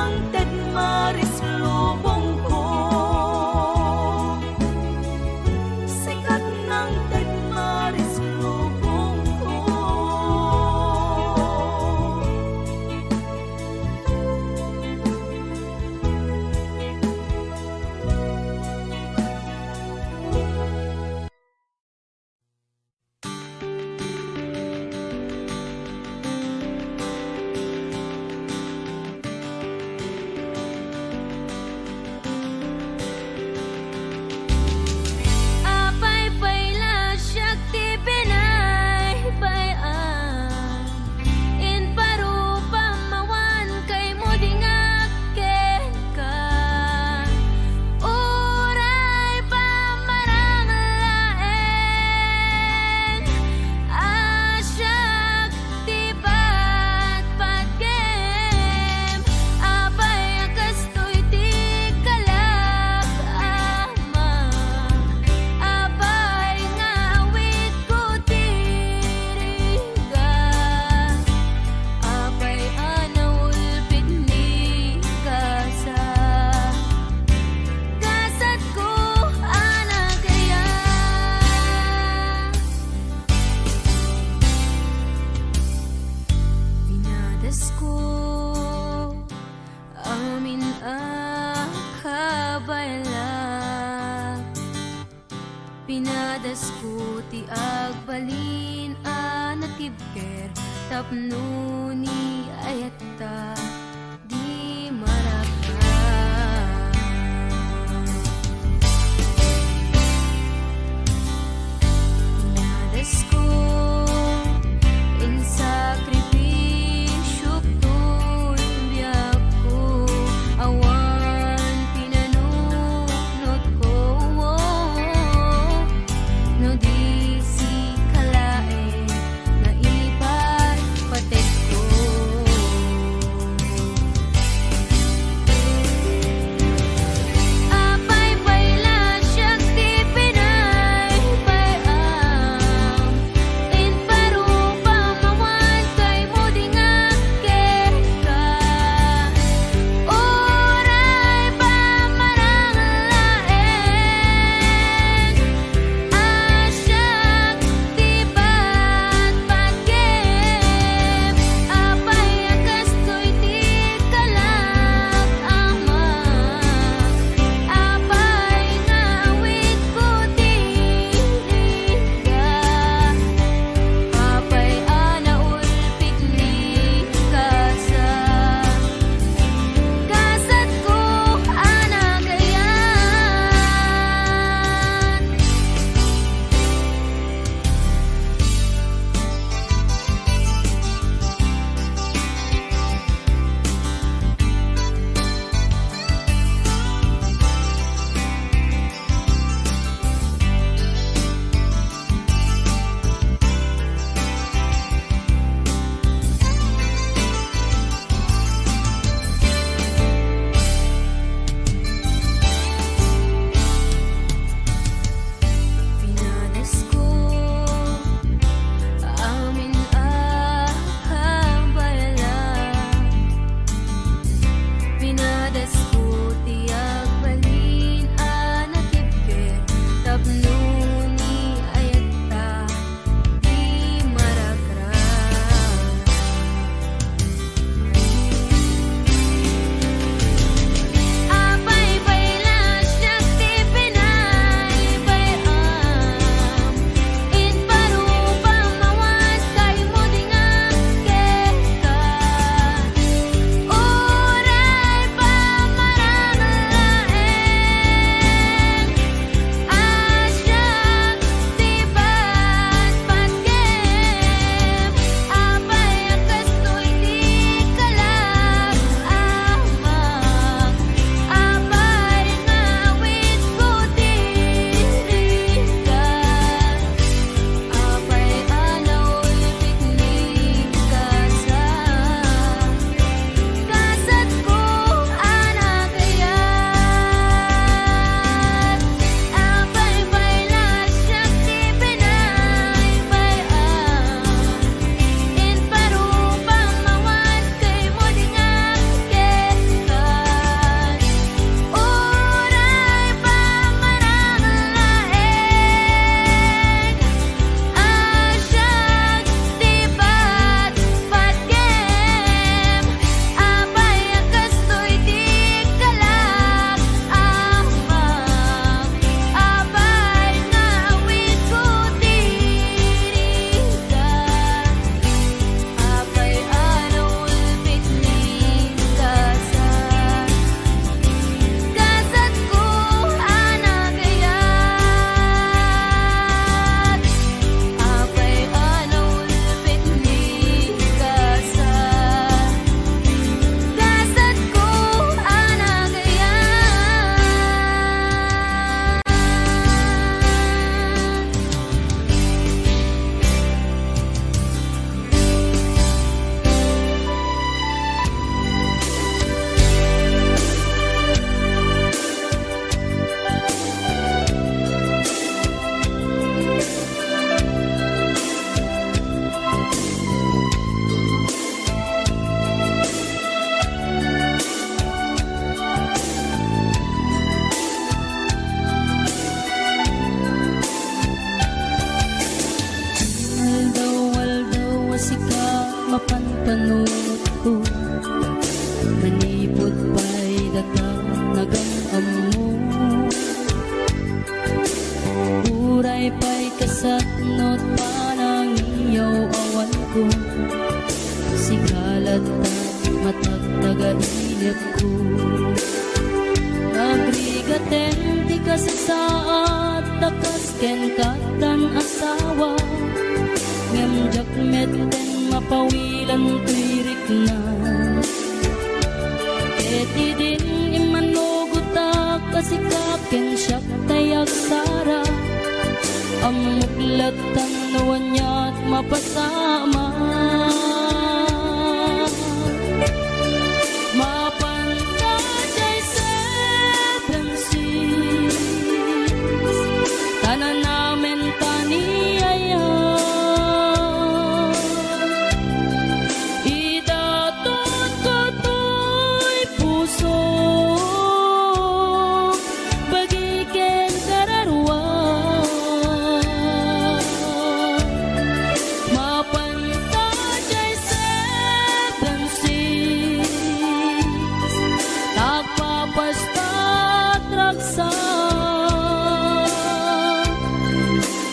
[SPEAKER 4] ng Tedmaris lubong ko. Sikat ng Tedmaris lubong ko.
[SPEAKER 5] Apay payla siyak ti binay bayan. In parupa mawan kay mo dingaken ka. Uray pa maranglaen. Asyak ti patpatgem. Apay akastoy ti kalak ama. Apay ngawit ko tiriga. Apay anaulpit ni kasa. Kasat ko anak kaya. Pinadas ko amin akabayla. Pinadas ko ti agbalin anatibker tapno ni ayata di maraka. Pinadas ko in sakripisyo tulbiyak ko. Awan pinanunot ko. No di si kalae na ipat patek ko.
[SPEAKER 7] mapanpanunod ko. Manipod pa'y daga nagamamo. Uray pa'y kasatnot panang iyaw awan ko. Sigalat na matagtaga-inip ko. Nagrigaten ti kasasaat takas ken katan asawa. Ngemjak meten mapawilan tuirik na. Eti din imanugutak kasikaken siyak tayak sara. Amuklat tanuan niya't mapasama. Mapantay seven seas, tanan namin taniyaya. Idatot ko to'y puso, bagiken kararwa. Mapantay seven seas, nagpapastat raksa.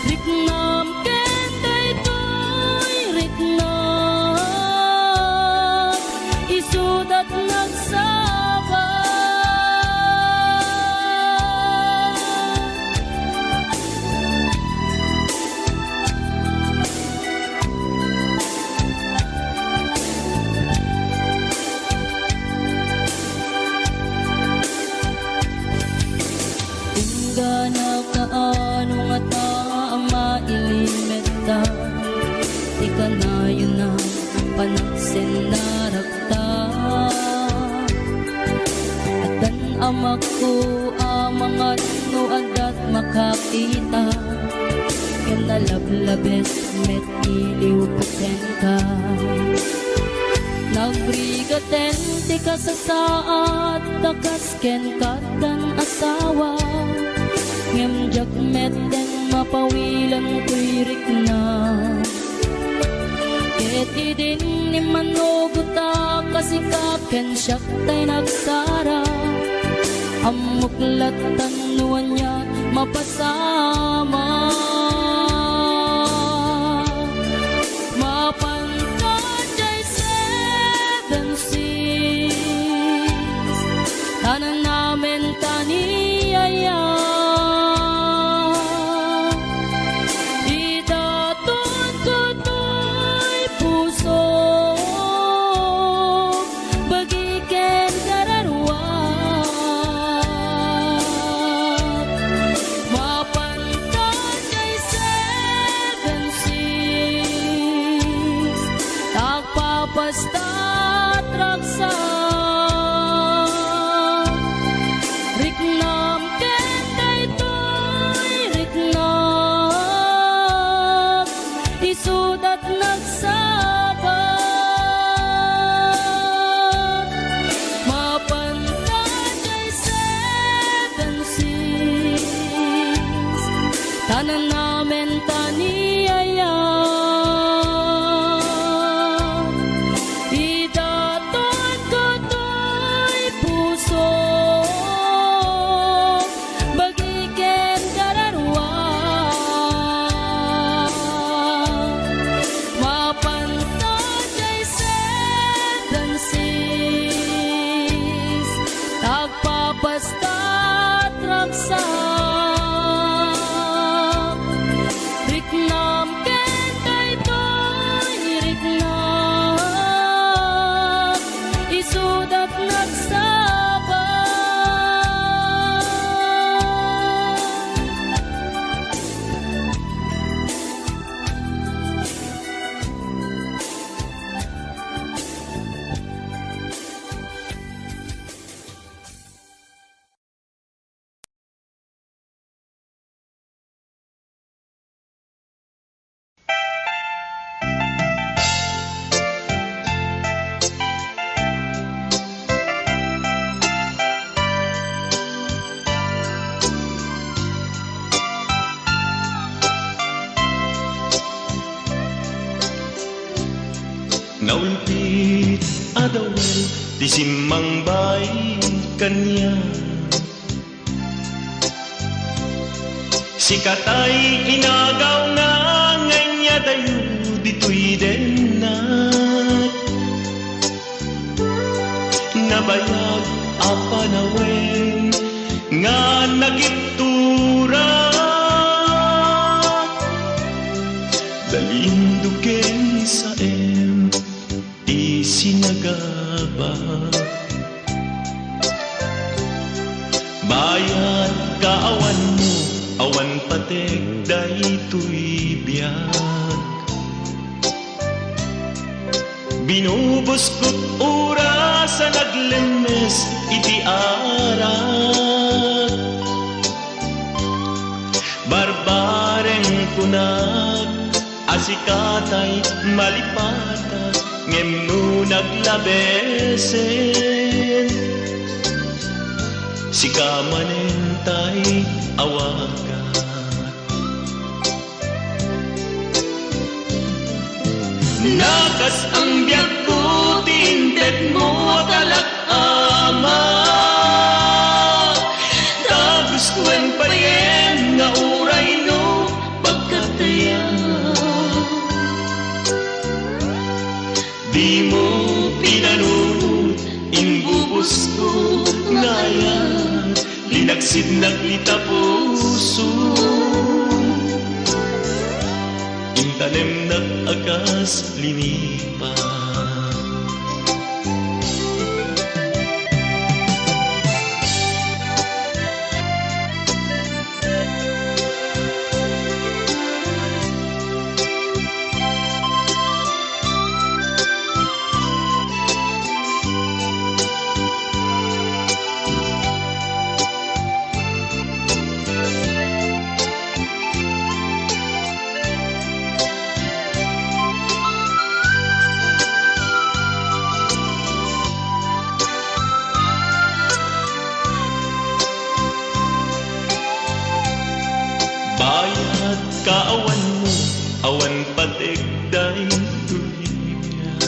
[SPEAKER 7] Riknam kenday to'y riknam, isudat nagsaba. Tingga na kaano nga ta ang mailimeta. Di ka na yun na panaksin na rakta. At dan amak ko amangat no adat makakita. Yan nalablabes met iliw puten ka. Nagrigaten ti kasasaat takas ken katan asawa. Ngemjak meten mapawilan tuirik na. Eti din ni manugutak kasikaken siyak tay nagsara. Amuklat tanuan niya mapasama. Mapantay seven seas, tanan namin taniyaya. Idatot ko to'y puso, bagiken kararwa. Mapantay seven seas, nagpapastat raksa. Riknam kenday to'y riknam, isudat nagsabat. Mapantay seven seas, tanan namin taniyaya. Idatot ko to'y puso, bagiken kararwa. Mapa
[SPEAKER 6] Naulpit adawel ti simmang bay kanya. Sikatay inagaw nga nganya dayo dito'y denat. Nabayag apanawen nga nagiptura. Dalinduken sa isinagaba. Bayad kaawan mo, awan patek daytoy biyag. Binubuskot oras sa naglemes iti arak. Barbareng kunag asikatay malipatag ngem naglabesen. Sikamanentay awagan. Nakas ang biyak ko tinted mo talak ama. Tapos kuen payen nga uray no pagkataya. Di mo pinanunod imbubos ko ngayon. Linaksid naglita puso. Intanem nag-akas linipa. Bayad kaawan mo, awan patek daytoy biyag.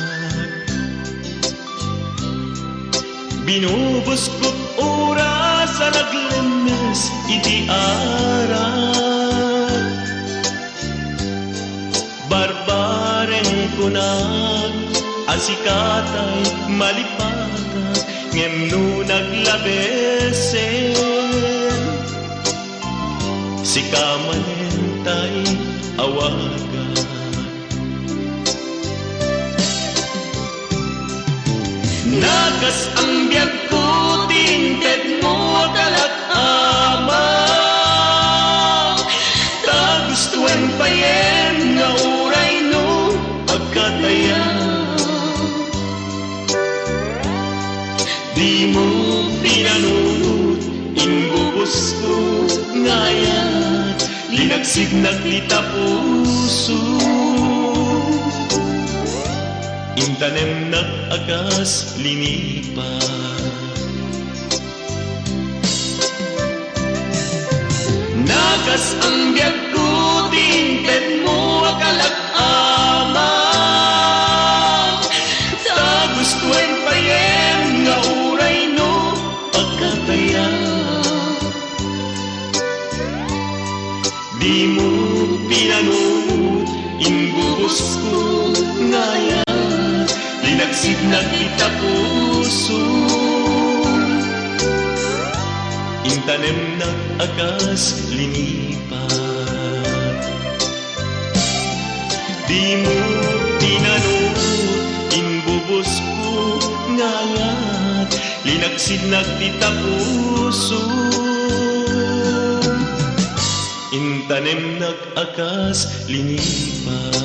[SPEAKER 6] Binubuskot oras sa naglemes iti arak. Barbareng kunag asikatay malipatag ngem no naglabesen. Sikamanentay awagan. Nakas ang biyak ko tinted mo talak ama. Tagustuhan payen nga uray no pagkataya. Di mo pinanunod imbubos ko ngayon. Linagsig naglita puso. Intanem nag-agas linipa. Nakas ang biyak ko tinted mo akalak ama. Tagustuhan payen nga uray no pagkataya. Di mo pinanunod imbubos ko ngayon. Linagsid naglita puso. Intanem nag-akas linipa. Di mo pinanunod imbubos ko ngayon. Linagsid naglita puso. Intanem nag-akas linipan.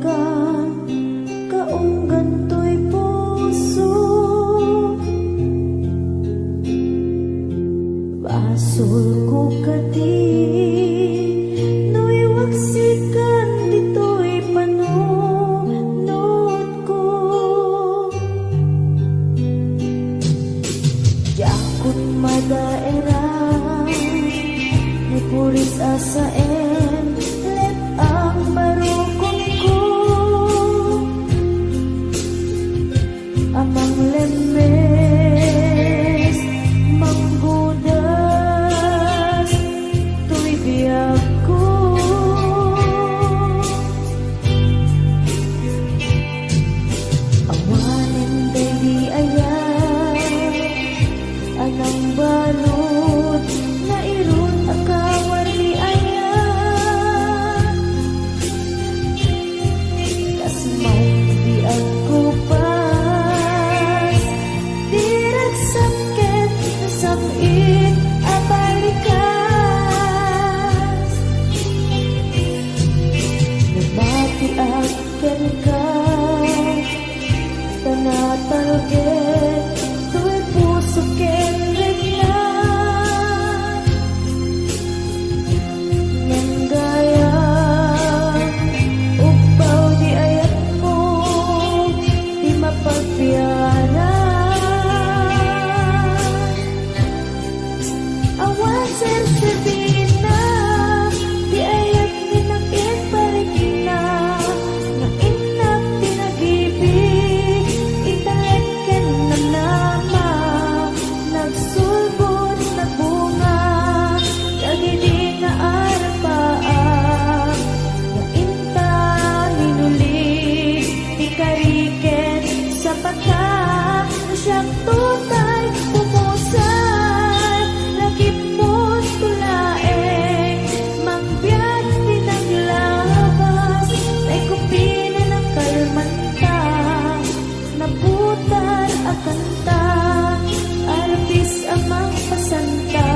[SPEAKER 5] ka, kaunggan to'y puso. Basol ko kadi, no'y waksikan dito'y panunod ko. Yakot madaera, may puris asaen, let ang barukong ko. Amang lemes, manggudas, to'y biyag ko. Awanin baby ayan, anang balot, na irun akawar ni ayan. Kas may biyag ko pas, dirag sakit, nasapit, abalikas. Nabati akin ka, tanatalgit, to'y puso ken regla. Nang gaya, upaw di ayat mo, di mapagbiyanan. Awan sersebina, di ayat ni nakipalik na, nga inak pinag-ibig, italeken na nama, nagsulbot na bunga, kagidi na arapaan, nga inta hinulig, ikariken sa pata, na siyang tutay pumusay, lagip mo't tulaeng, mangbiyak pinaglabas, may kupina ng kalmanta, naputar akanta, arpis amang pasanta,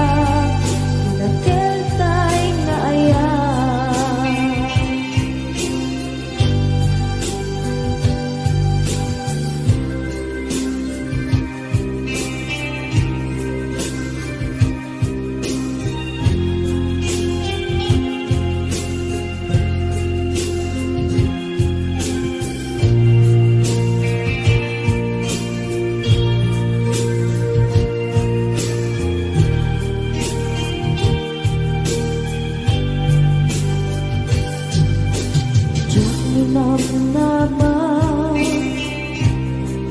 [SPEAKER 5] nakeltay nga ayan. Diyak minamnaman,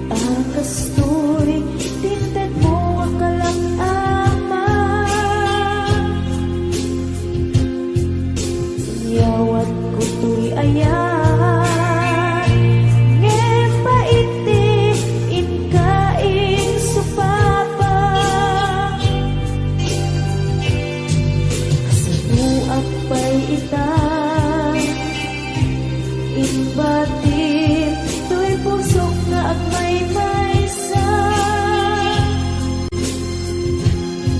[SPEAKER 5] akas to'y tinted mo akalang ama. Yawat ko to'y ayan, ngepa iti inkaing supapa. Kasabuak pa'y itang inbatin, to'y pusok nga at may maysa,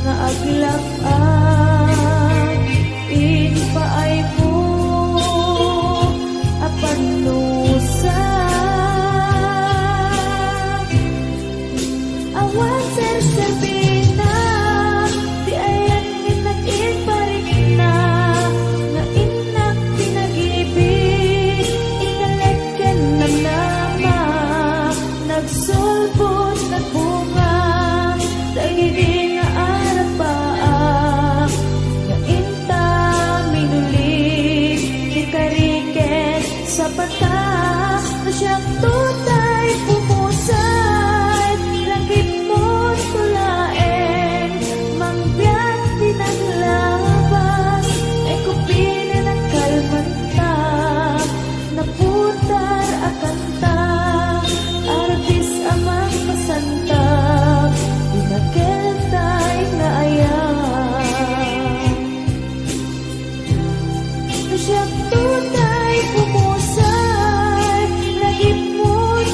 [SPEAKER 5] nga aglak-an, inpaay mo, apanusa. Awan sersebina, di ayan minag-iparik na, nga inak pinag-ibig, italeken ng nama, nagsulbot na bunga, dagiti nga arapaan, nga inta minulig, ikariken sa pata, na siyang tutay pumusay, langit mo't tulaeng, mangbiyak pinaglabas, ay kupina ng kalmanta, naputar akanta, arpis amang pasanta, inakeltay na ayan. Na siyang tutay pumusay, lagip mo't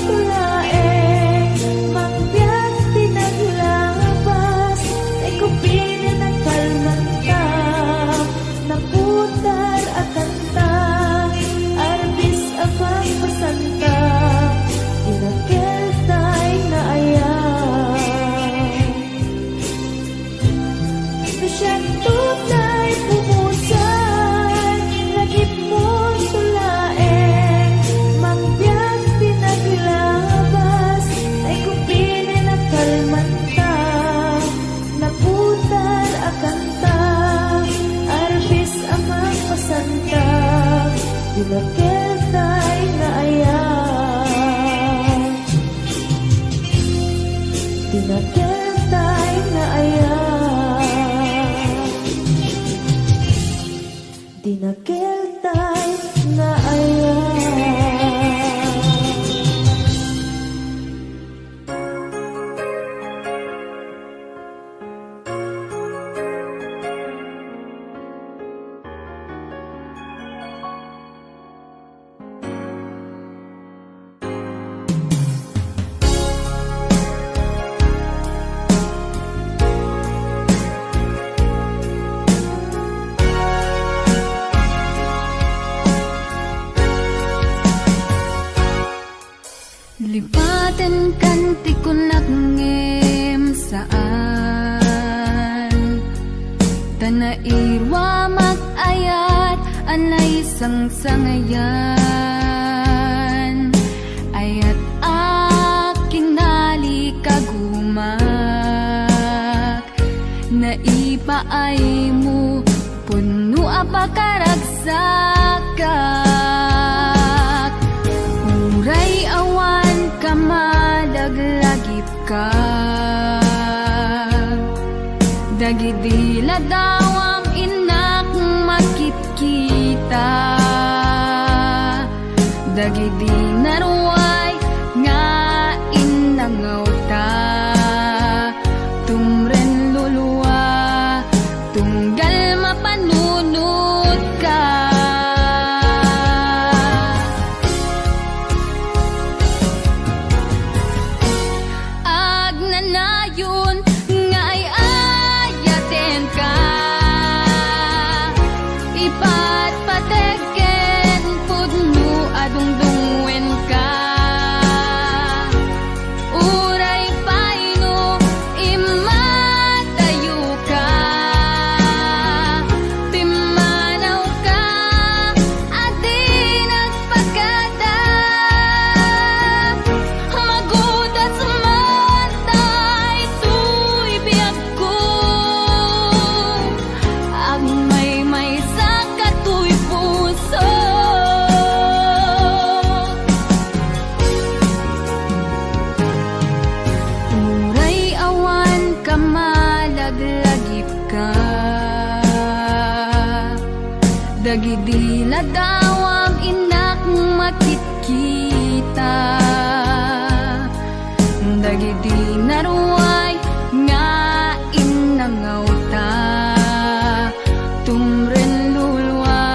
[SPEAKER 4] Dinakentay na ayan, dinakentay na ayan.
[SPEAKER 7] Lipatan kanti ko nagngem saan Tanairwa mag-ayat anay sang-sangayan Ayat aking nalikagumak Naipaay mo puno apakaragsakak Uray awan ka malaglagip ka Dagidila dawam inak makit-kita Dagidi naruay nga inangaw ta Tumren luluwa tunggal mapanunod ka Agnanayon nga ay ayaten ka Ipatpateken pudno adungdungwen ka Uray paino imatayo ka Pimanaw ka adi nagpagkada Magudas matay tuy biyag ko Ang may saka tuy puso Uray awan ka malaglagip ka Dagidila dawam inak makit-kita Dagidi naruay nga inangaw ta Tumren lulwa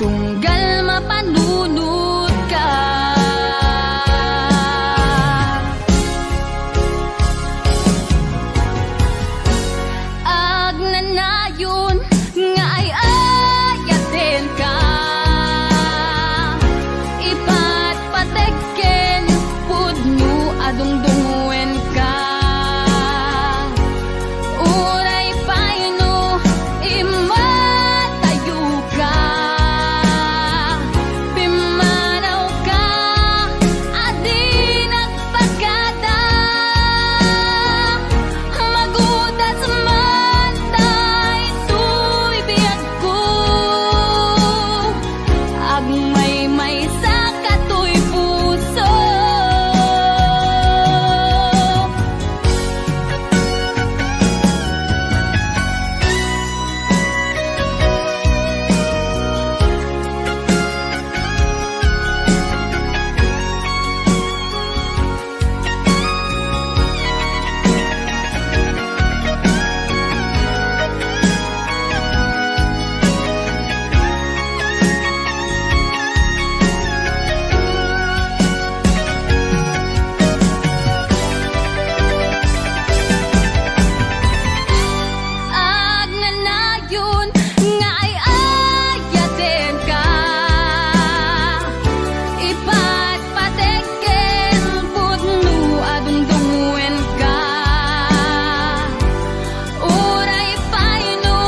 [SPEAKER 7] tunggal mapanunod ka Agnanayon nga ay ayaten ka Ipatpateken pudno adungdungwen ka Uray paino imatayo ka Pimanaw ka adi nagpagkada Magudas matay tuy biyag ko Agmay saka tuy puso Agnanayon nga ay ayaten ka Ipatpateken pudno adungdungwen ka Uray paino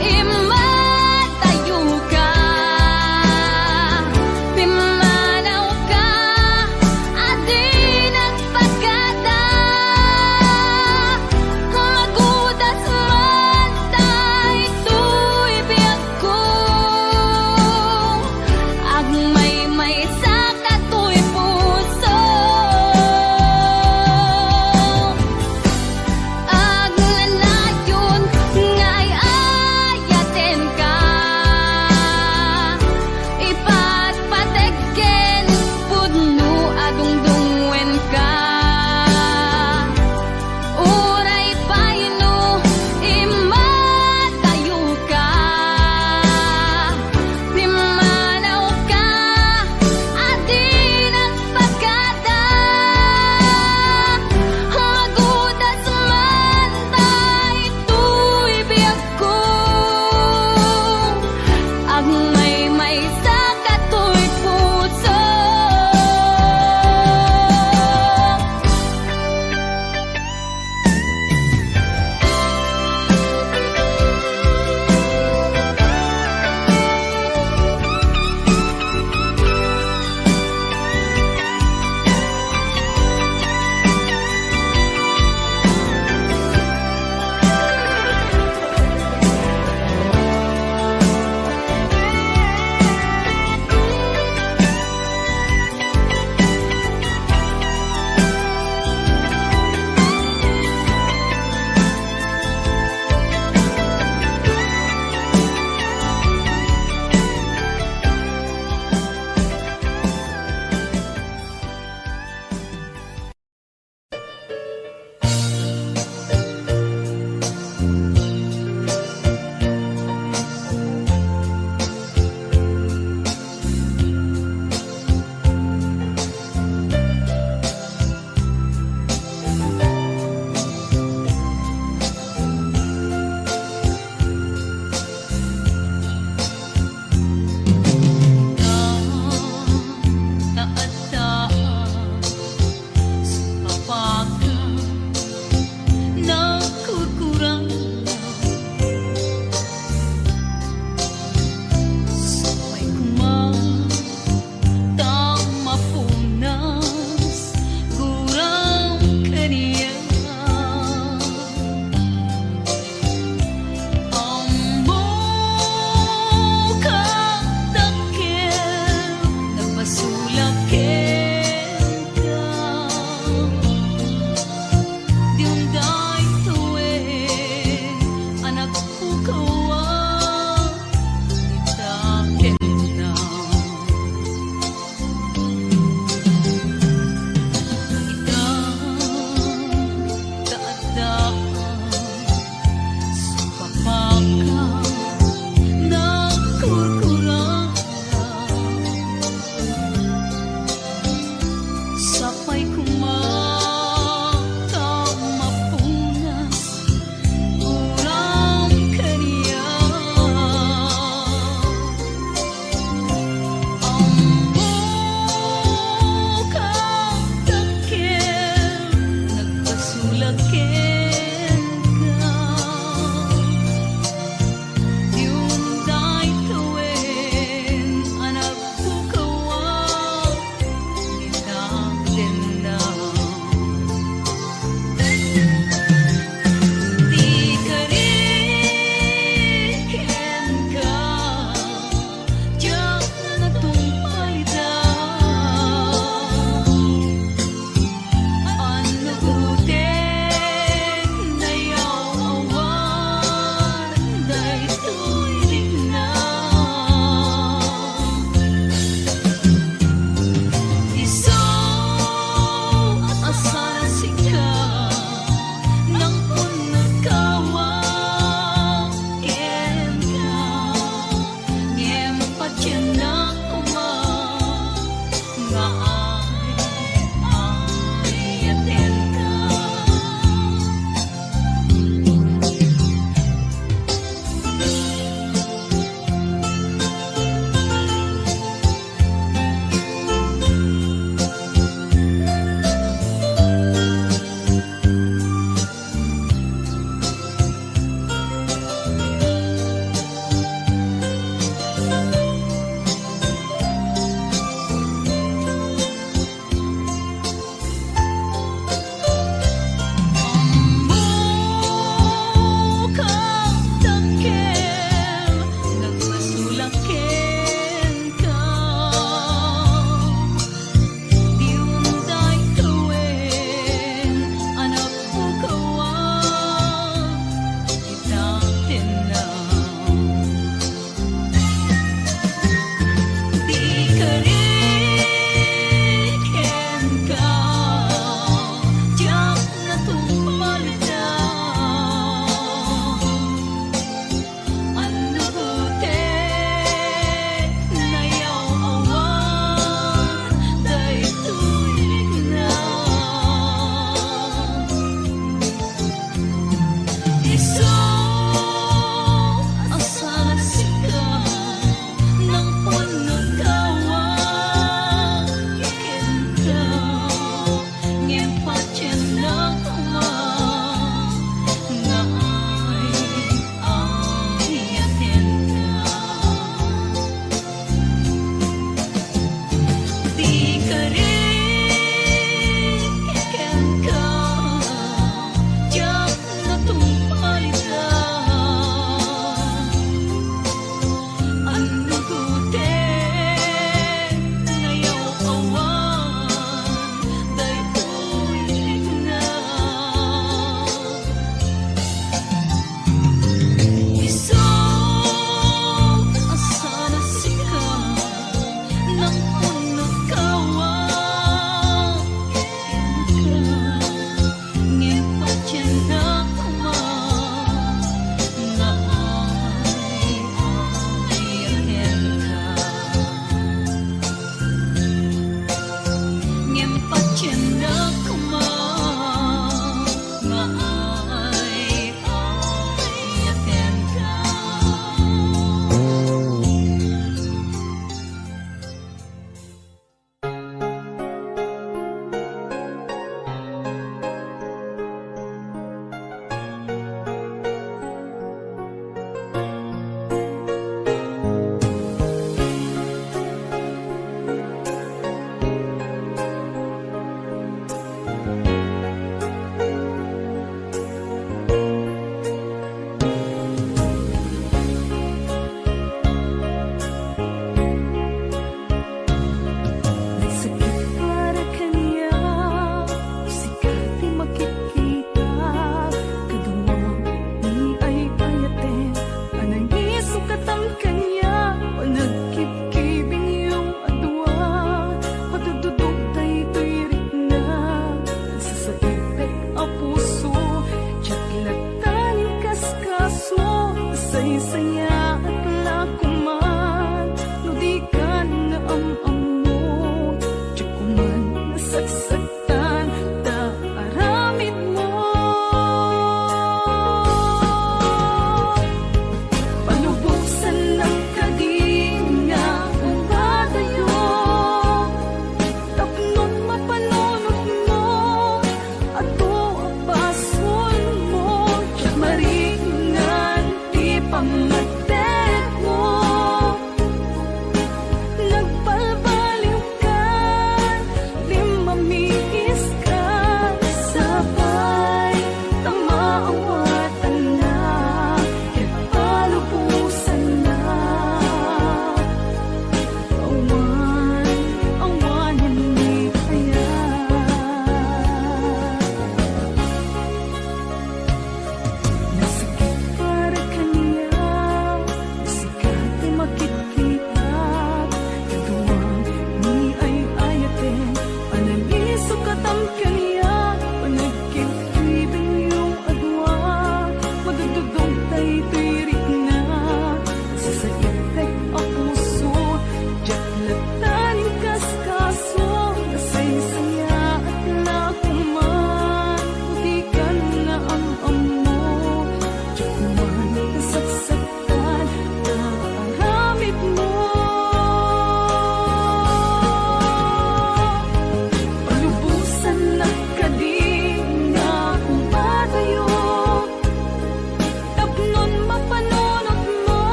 [SPEAKER 7] imatayo ka Pimanaw ka adi nagpagkada Magudas matay tuy biyag ko Agmay saka tuy puso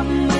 [SPEAKER 4] pang